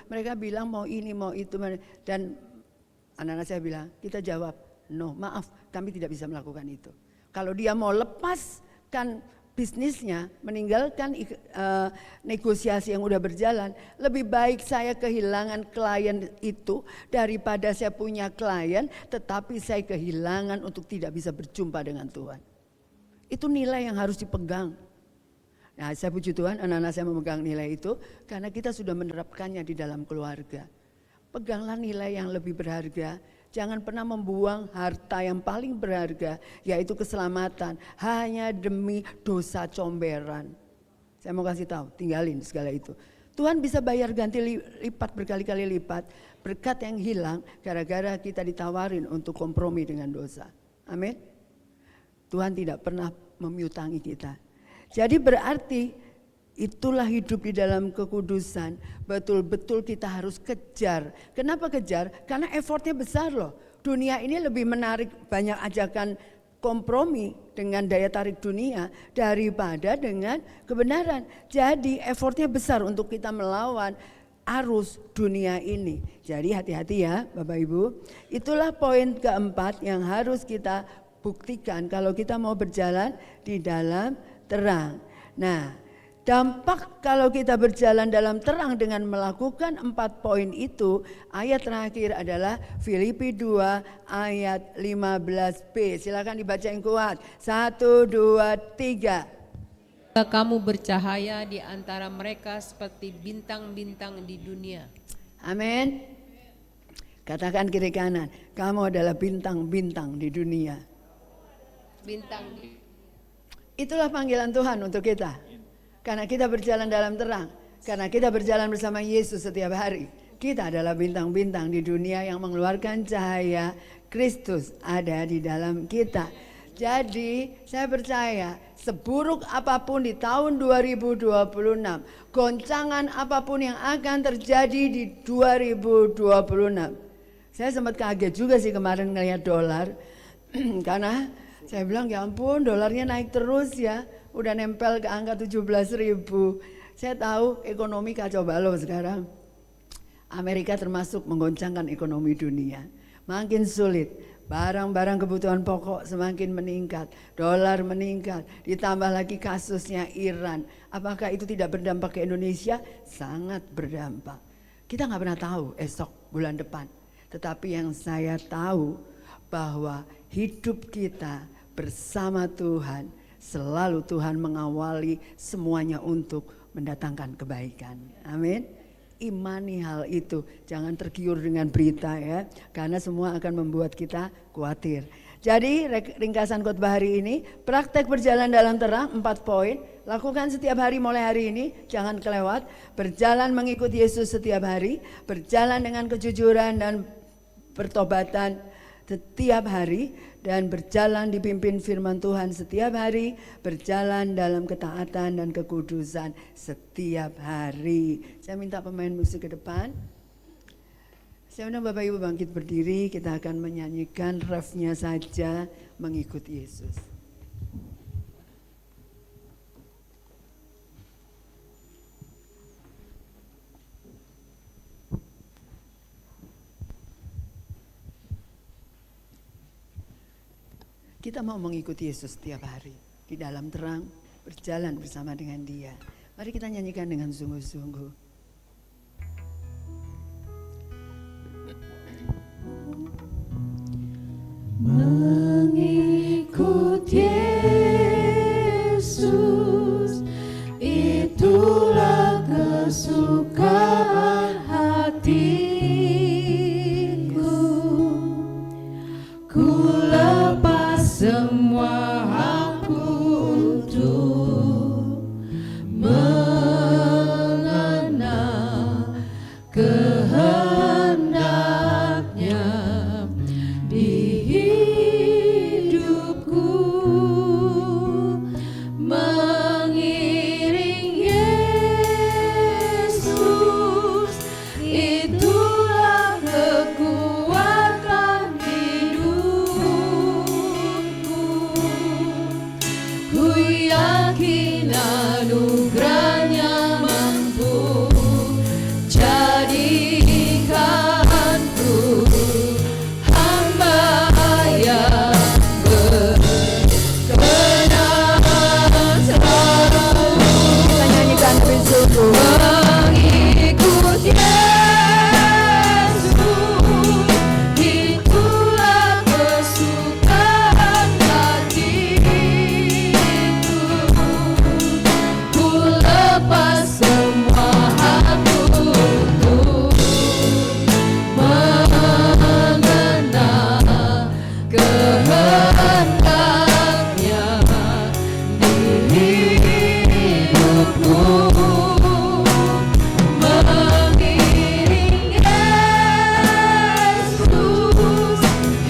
Mereka bilang mau ini mau itu." Dan anak-anak saya bilang, kita jawab, "No, maaf, kami tidak bisa melakukan itu." Kalau dia mau lepaskan bisnisnya, meninggalkan negosiasi yang udah berjalan, lebih baik saya kehilangan klien itu daripada saya punya klien tetapi saya kehilangan untuk tidak bisa berjumpa dengan Tuhan. Itu nilai yang harus dipegang. Nah, saya puji Tuhan anak-anak saya memegang nilai itu karena kita sudah menerapkannya di dalam keluarga. Peganglah nilai yang lebih berharga. Jangan pernah membuang harta yang paling berharga, yaitu keselamatan, hanya demi dosa comberan. Saya mau kasih tahu, tinggalin segala itu. Tuhan bisa bayar ganti lipat berkali-kali lipat berkat yang hilang gara-gara kita ditawarin untuk kompromi dengan dosa. Amin. Tuhan tidak pernah memiutangi kita. Jadi berarti itulah hidup di dalam kekudusan. Betul-betul kita harus kejar. Kenapa kejar? Karena effortnya besar loh. Dunia ini lebih menarik, banyak ajakan kompromi dengan daya tarik dunia daripada dengan kebenaran. Jadi effortnya besar untuk kita melawan arus dunia ini. Jadi hati-hati ya Bapak Ibu. Itulah poin keempat yang harus kita buktikan kalau kita mau berjalan di dalam terang. Nah, Dampak kalau kita berjalan dalam terang dengan melakukan 4 poin itu, ayat terakhir adalah Filipi 2 ayat 15b. Silakan dibaca yang kuat. 1, 2, 3. Kamu bercahaya di antara mereka seperti bintang-bintang di dunia. Amin. Katakan kiri kanan, kamu adalah bintang-bintang di dunia. Bintang. Itulah panggilan Tuhan untuk kita. Karena kita berjalan dalam terang, karena kita berjalan bersama Yesus setiap hari. Kita adalah bintang-bintang di dunia yang mengeluarkan cahaya Kristus ada di dalam kita. Jadi saya percaya seburuk apapun di tahun 2026, goncangan apapun yang akan terjadi di 2026. Saya sempat kaget juga sih kemarin ngelihat dolar. Karena saya bilang ya ampun dolarnya naik terus ya. Udah nempel ke angka 17.000. Saya tahu ekonomi kacau balau sekarang. Amerika termasuk menggoncangkan ekonomi dunia. Makin sulit, barang-barang kebutuhan pokok semakin meningkat, dolar meningkat, ditambah lagi kasusnya Iran. Apakah itu tidak berdampak ke Indonesia? Sangat berdampak. Kita nggak pernah tahu esok bulan depan. Tetapi yang saya tahu bahwa hidup kita bersama Tuhan, selalu Tuhan mengawali semuanya untuk mendatangkan kebaikan. Amin. Imani hal itu, jangan tergiur dengan berita ya, karena semua akan membuat kita khawatir. Jadi ringkasan khotbah hari ini, praktek berjalan dalam terang 4 poin, lakukan setiap hari mulai hari ini, jangan kelewat. Berjalan mengikut Yesus setiap hari, berjalan dengan kejujuran dan pertobatan setiap hari, dan berjalan dipimpin firman Tuhan setiap hari, berjalan dalam ketaatan dan kekudusan setiap hari. Saya minta pemain musik ke depan. Saya undang Bapak Ibu bangkit berdiri, kita akan menyanyikan refnya saja, mengikut Yesus. Kita mau mengikuti Yesus setiap hari di dalam terang, berjalan bersama dengan Dia. Mari kita nyanyikan dengan sungguh-sungguh. Mengikut Yesus, itulah kesukaan hatiku. Ku lepas semua aku untuk mengenal kehendaknya di hidupku, mengiring Yesus, itulah kekuatan hidupku. Ku yakin anugerahnya mampu jadikanku hamba yang berkenan selalu. Kita nyanyikan dengan sungguh. Mengikut Yesus, itulah kesukaan hatiku. Ku lepas semua aku untuk mengenal kehendaknya di hidupku, mengiring Yesus,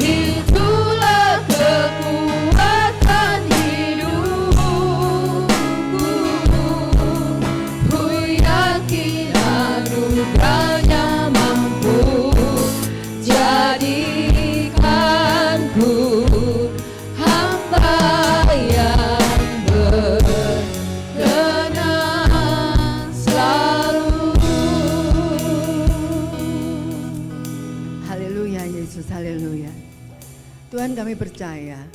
itulah kekuatan hidupku. Ku yakin anugerahnya mampu jadikanku hamba yang berkenan selalu. Haleluya Yesus, haleluya. Tuhan, kami percaya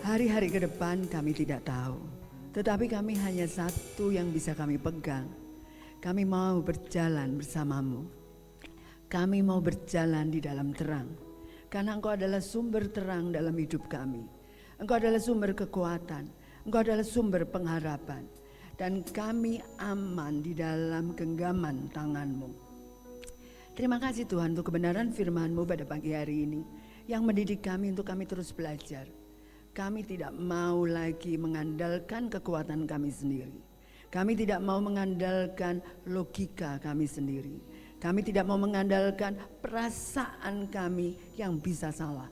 hari-hari ke depan kami tidak tahu. Tetapi kami hanya satu yang bisa kami pegang. Kami mau berjalan bersamamu. Kami mau berjalan di dalam terang. Karena Engkau adalah sumber terang dalam hidup kami. Engkau adalah sumber kekuatan. Engkau adalah sumber pengharapan. Dan kami aman di dalam genggaman tangan-Mu. Terima kasih Tuhan untuk kebenaran firman-Mu pada pagi hari ini. Yang mendidik kami untuk kami terus belajar. Kami tidak mau lagi mengandalkan kekuatan kami sendiri. Kami tidak mau mengandalkan logika kami sendiri. Kami tidak mau mengandalkan perasaan kami yang bisa salah.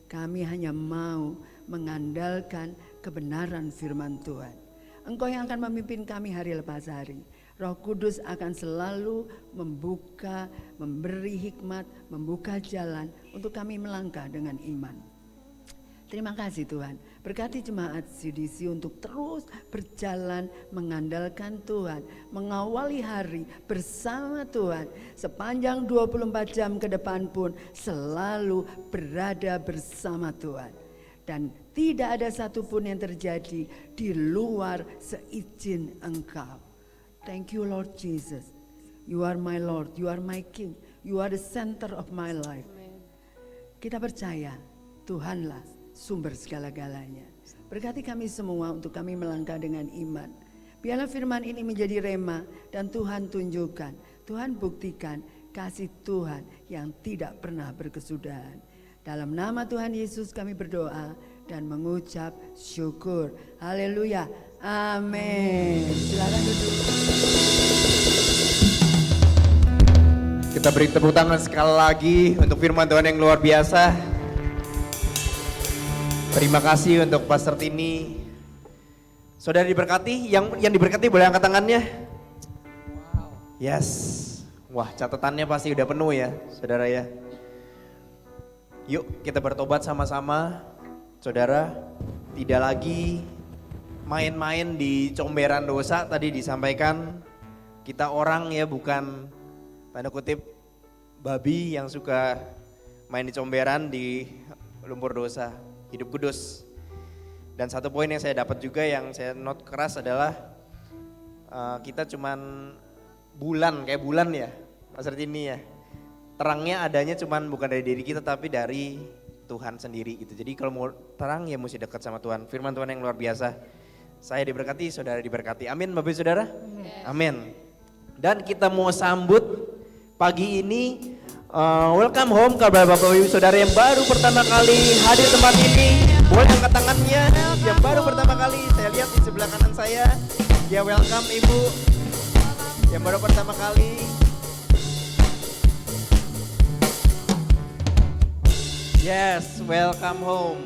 Kami hanya mau mengandalkan kebenaran firman Tuhan. Engkau yang akan memimpin kami hari lepas hari. Roh Kudus akan selalu membuka, memberi hikmat, membuka jalan untuk kami melangkah dengan iman. Terima kasih Tuhan. Berkati jemaat CDC untuk terus berjalan mengandalkan Tuhan. Mengawali hari bersama Tuhan. Sepanjang 24 jam ke depan pun selalu berada bersama Tuhan. Dan tidak ada satupun yang terjadi di luar seizin Engkau. Thank you Lord Jesus. You are my Lord, you are my King. You are the center of my life. Kita percaya Tuhanlah sumber segala-galanya. Berkati kami semua untuk kami melangkah dengan iman. Biarlah firman ini menjadi rema dan Tuhan tunjukkan, Tuhan buktikan kasih Tuhan yang tidak pernah berkesudahan. Dalam nama Tuhan Yesus kami berdoa dan mengucap syukur. Haleluya. Amin. Silakan duduk. Kita beri tepuk tangan sekali lagi untuk firman Tuhan yang luar biasa. Terima kasih untuk Pastor Tini. Saudara diberkati, yang diberkati boleh angkat tangannya. Yes. Wah, catatannya pasti udah penuh ya, Saudara ya. Yuk kita bertobat sama-sama. Saudara, tidak lagi main-main di comberan dosa. Tadi disampaikan kita orang ya, bukan tanda kutip babi yang suka main di comberan di lumpur dosa. Hidup kudus. Dan satu poin yang saya dapat juga yang saya note keras adalah kita cuman kayak bulan ya, Mas Rtini ya. Terangnya adanya cuman bukan dari diri kita tapi dari Tuhan sendiri gitu. Jadi kalau mau terang ya mesti dekat sama Tuhan. Firman Tuhan yang luar biasa. Saya diberkati, saudara diberkati. Amin Bapak Saudara. Amin. Dan kita mau sambut pagi ini. Welcome home kepada Bapak Ibu Saudara yang baru pertama kali hadir tempat ini. Boleh angkat tangannya yang baru pertama kali. Saya lihat di sebelah kanan saya. Ya welcome Ibu yang baru pertama kali. Yes, welcome home.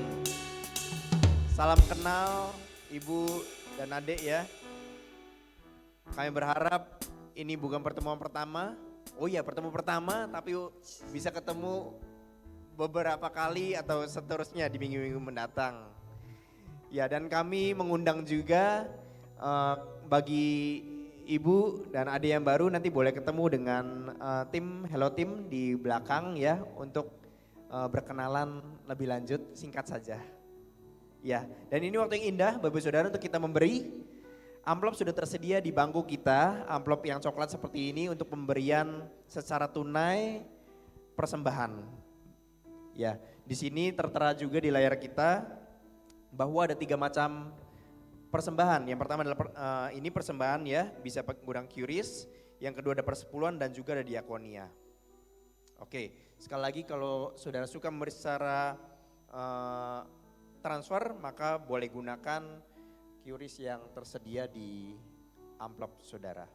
Salam kenal Ibu dan Adik ya. Kami berharap ini bukan pertemuan pertama. Oh iya, pertemuan pertama tapi bisa ketemu beberapa kali atau seterusnya di minggu-minggu mendatang. Ya, dan kami mengundang juga bagi ibu dan adik yang baru nanti boleh ketemu dengan tim Hello Team di belakang ya untuk berkenalan lebih lanjut, singkat saja. Ya, dan ini waktu yang indah Bapak Saudara untuk kita memberi. Amplop sudah tersedia di bangku kita, amplop yang coklat seperti ini untuk pemberian secara tunai persembahan. Ya, di sini tertera juga di layar kita bahwa ada 3 macam persembahan. Yang pertama adalah ini persembahan ya, bisa menggunakan QRIS. Yang kedua ada persepuluhan dan juga ada diakonia. Oke, sekali lagi kalau saudara suka memberi secara transfer maka boleh gunakan QRIS yang tersedia di amplop saudara.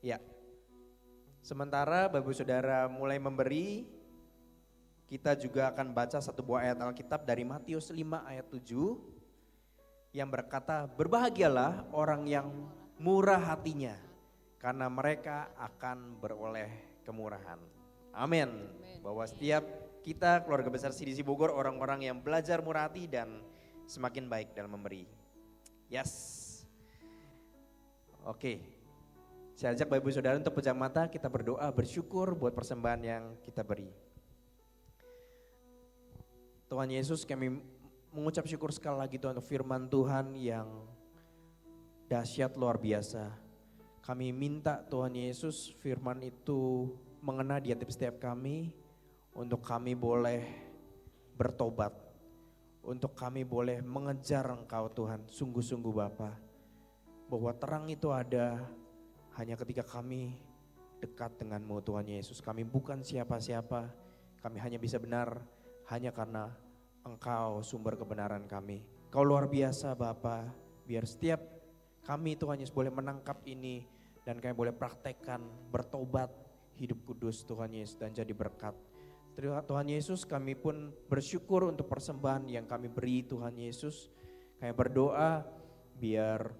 Ya, sementara Bapak Saudara mulai memberi, kita juga akan baca satu buah ayat Alkitab dari Matius 5 ayat 7 yang berkata, berbahagialah orang yang murah hatinya karena mereka akan beroleh kemurahan. Amin. Bahwa setiap kita keluarga besar CDC Bogor orang-orang yang belajar murah hati dan semakin baik dalam memberi. Yes. Oke. Saya ajak Bapak Ibu Saudara untuk pejam mata, kita berdoa bersyukur buat persembahan yang kita beri. Tuhan Yesus, kami mengucap syukur sekali lagi Tuhan untuk firman Tuhan yang dahsyat luar biasa. Kami minta Tuhan Yesus firman itu mengena di hati setiap kami, untuk kami boleh bertobat, untuk kami boleh mengejar Engkau Tuhan, sungguh-sungguh Bapa, bahwa terang itu ada hanya ketika kami dekat dengan-Mu Tuhan Yesus. Kami bukan siapa-siapa, kami hanya bisa benar hanya karena Engkau sumber kebenaran kami. Kau luar biasa Bapa, biar setiap kami Tuhan Yesus boleh menangkap ini dan kami boleh praktekkan bertobat, hidup kudus Tuhan Yesus dan jadi berkat. Terima Tuhan Yesus, kami pun bersyukur untuk persembahan yang kami beri Tuhan Yesus. Kami berdoa biar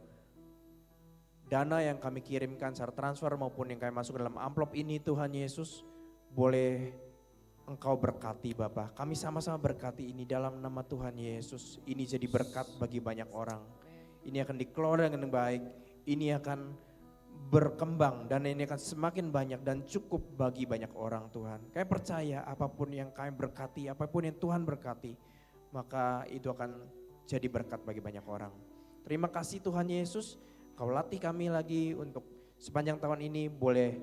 dana yang kami kirimkan secara transfer maupun yang kami masuk dalam amplop ini Tuhan Yesus boleh Engkau berkati Bapa. Kami sama-sama berkati ini dalam nama Tuhan Yesus. Ini jadi berkat bagi banyak orang. Ini akan dikelola dengan baik. Ini akan berkembang dan ini akan semakin banyak dan cukup bagi banyak orang Tuhan. Kami percaya apapun yang kami berkati, apapun yang Tuhan berkati, maka itu akan jadi berkat bagi banyak orang. Terima kasih Tuhan Yesus, Kau latih kami lagi untuk sepanjang tahun ini boleh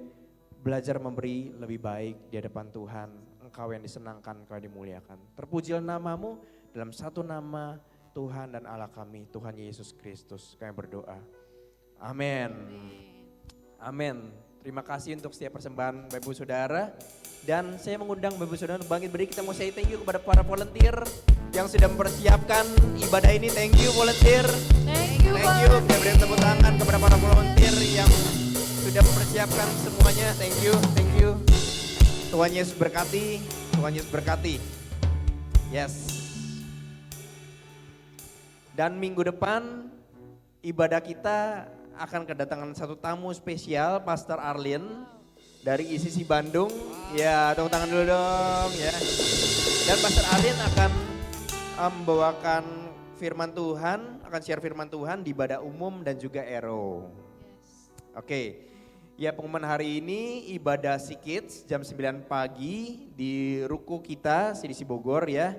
belajar memberi lebih baik di hadapan Tuhan. Engkau yang disenangkan, Engkau yang dimuliakan. Terpujilah nama-Mu dalam satu nama Tuhan dan Allah kami, Tuhan Yesus Kristus. Kami berdoa. Amin. Amin. Terima kasih untuk setiap persembahan Bapak Ibu Saudara. Dan saya mengundang Bapak Ibu Saudara untuk bangkit berdiri. Kita mau say thank you kepada para volunteer yang sudah mempersiapkan ibadah ini. Thank you volunteer. Thank you. Kita beri tepuk tangan kepada para volunteer yang sudah mempersiapkan semuanya. Thank you. Tuhan Yesus berkati. Tuhan Yesus berkati. Yes. Dan minggu depan ibadah kita akan kedatangan satu tamu spesial, Pastor Arlin dari ICC Bandung. Ya, tepuk tangan dulu dong ya. Dan Pastor Arlin akan membawakan firman Tuhan, akan share firman Tuhan di ibadah umum dan juga Ero. Oke. Ya, pengumuman hari ini ibadah Kids jam 9 pagi di ruko kita CDC Bogor ya.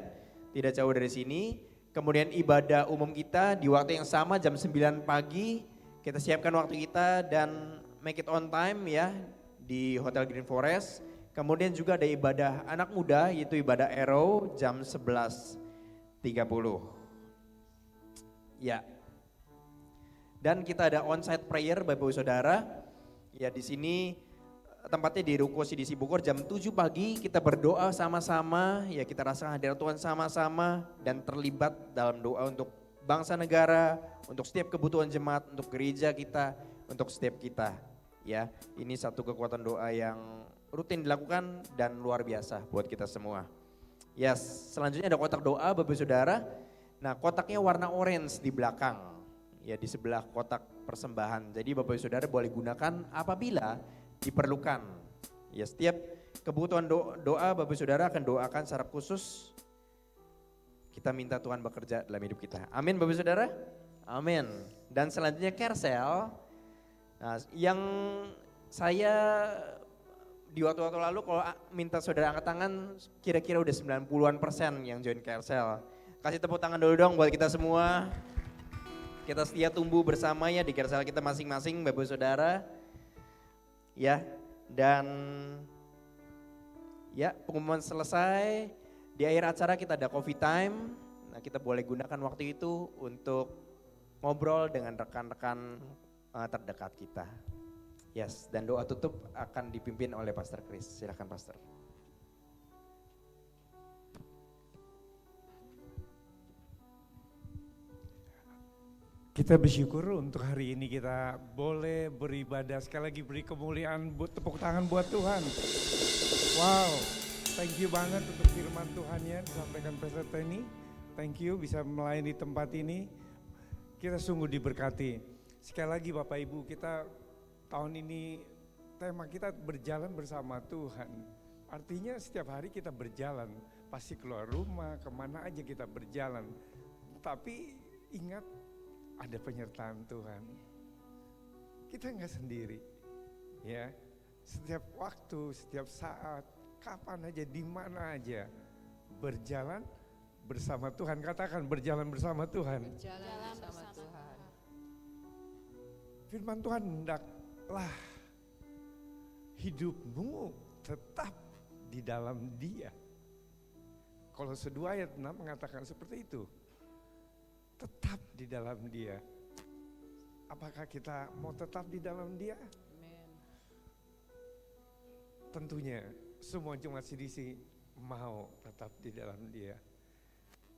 Tidak jauh dari sini. Kemudian ibadah umum kita di waktu yang sama jam 9 pagi. Kita siapkan waktu kita dan make it on time ya di Hotel Green Forest. Kemudian juga ada ibadah anak muda yaitu ibadah Ero jam 11.30. Ya. Dan kita ada on-site prayer Bapak Ibu Saudara. Ya di sini tempatnya di Ruko CDC Bogor jam 7 pagi kita berdoa sama-sama. Ya kita rasakan hadirat Tuhan sama-sama dan terlibat dalam doa untuk bangsa negara, untuk setiap kebutuhan jemaat, untuk gereja kita, untuk setiap kita. Ya, ini satu kekuatan doa yang rutin dilakukan dan luar biasa buat kita semua. Yes, selanjutnya ada kotak doa Bapak Saudara. Nah, kotaknya warna orange di belakang. Ya, di sebelah kotak persembahan. Jadi Bapak Saudara boleh gunakan apabila diperlukan. Ya, setiap kebutuhan doa Bapak Saudara akan doakan secara khusus. Kita minta Tuhan bekerja dalam hidup kita. Amin Bapak Saudara. Amin. Dan selanjutnya Kersel. Nah, yang saya di waktu-waktu lalu kalau minta saudara angkat tangan kira-kira udah 90% yang join Kersel. Kasih tepuk tangan dulu dong buat kita semua. Kita setia tumbuh bersamanya di Kersel kita masing-masing Bapak Saudara. Ya, dan ya pengumuman selesai. Di akhir acara kita ada coffee time. Nah, kita boleh gunakan waktu itu untuk ngobrol dengan rekan-rekan terdekat kita. Yes, dan doa tutup akan dipimpin oleh Pastor Chris. Silakan Pastor. Kita bersyukur untuk hari ini kita boleh beribadah. Sekali lagi beri kemuliaan, tepuk tangan buat Tuhan. Wow, thank you banget untuk firman Tuhannya disampaikan Pastor Tony. Thank you bisa melayani tempat ini. Kita sungguh diberkati. Sekali lagi Bapak Ibu, kita tahun ini tema kita berjalan bersama Tuhan. Artinya setiap hari kita berjalan, pasti keluar rumah, kemana aja kita berjalan. Tapi ingat ada penyertaan Tuhan. Kita enggak sendiri. Ya. Setiap waktu, setiap saat, kapan aja, di mana aja berjalan bersama Tuhan. Katakan berjalan bersama Tuhan. Jalan bersama Tuhan. Firman Tuhan, hendaklah hidupmu tetap di dalam Dia. Kolose 2 ayat 6 mengatakan seperti itu. Tetap di dalam Dia. Apakah kita mau tetap di dalam Dia? Tentunya semua jemaat CDC mau tetap di dalam Dia.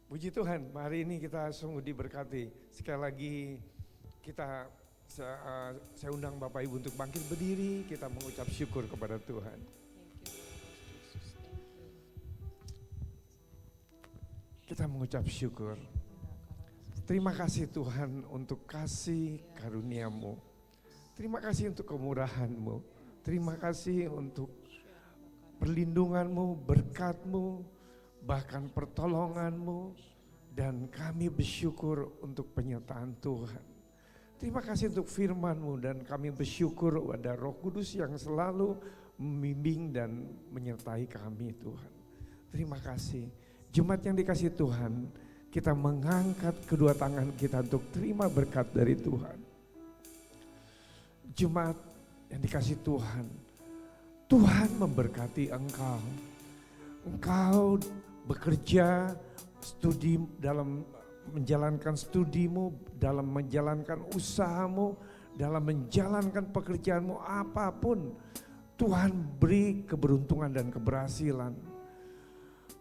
Puji Tuhan, hari ini kita sungguh diberkati. Sekali lagi saya undang Bapak Ibu untuk bangkit berdiri, kita mengucap syukur kepada Tuhan. Kita mengucap syukur. Terima kasih Tuhan untuk kasih karunia-Mu. Terima kasih untuk kemurahan-Mu. Terima kasih untuk perlindungan-Mu, berkat-Mu, bahkan pertolongan-Mu, dan kami bersyukur untuk penyertaan Tuhan. Terima kasih untuk firman-Mu dan kami bersyukur pada Roh Kudus yang selalu membimbing dan menyertai kami Tuhan. Terima kasih. Jemaat yang dikasihi Tuhan, kita mengangkat kedua tangan kita untuk terima berkat dari Tuhan. Jemaat yang dikasihi Tuhan, Tuhan memberkati engkau. Engkau bekerja studi dalam menjalankan studimu, dalam menjalankan usahamu, dalam menjalankan pekerjaanmu apapun. Tuhan beri keberuntungan dan keberhasilan.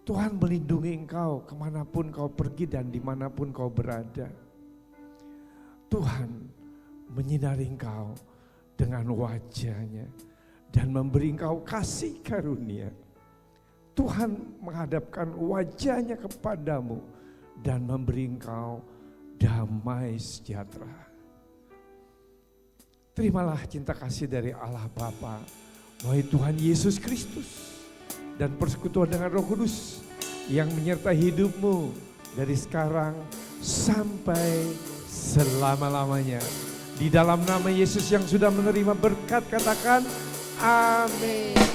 Tuhan melindungi engkau kemanapun kau pergi dan dimanapun kau berada. Tuhan menyinari engkau dengan wajah-Nya dan memberi engkau kasih karunia. Tuhan menghadapkan wajah-Nya kepadamu dan memberi engkau damai sejahtera. Terimalah cinta kasih dari Allah Bapa, melalui Tuhan Yesus Kristus, dan persekutuan dengan Roh Kudus yang menyertai hidupmu dari sekarang sampai selama-lamanya. Di dalam nama Yesus yang sudah menerima berkat, katakan amin.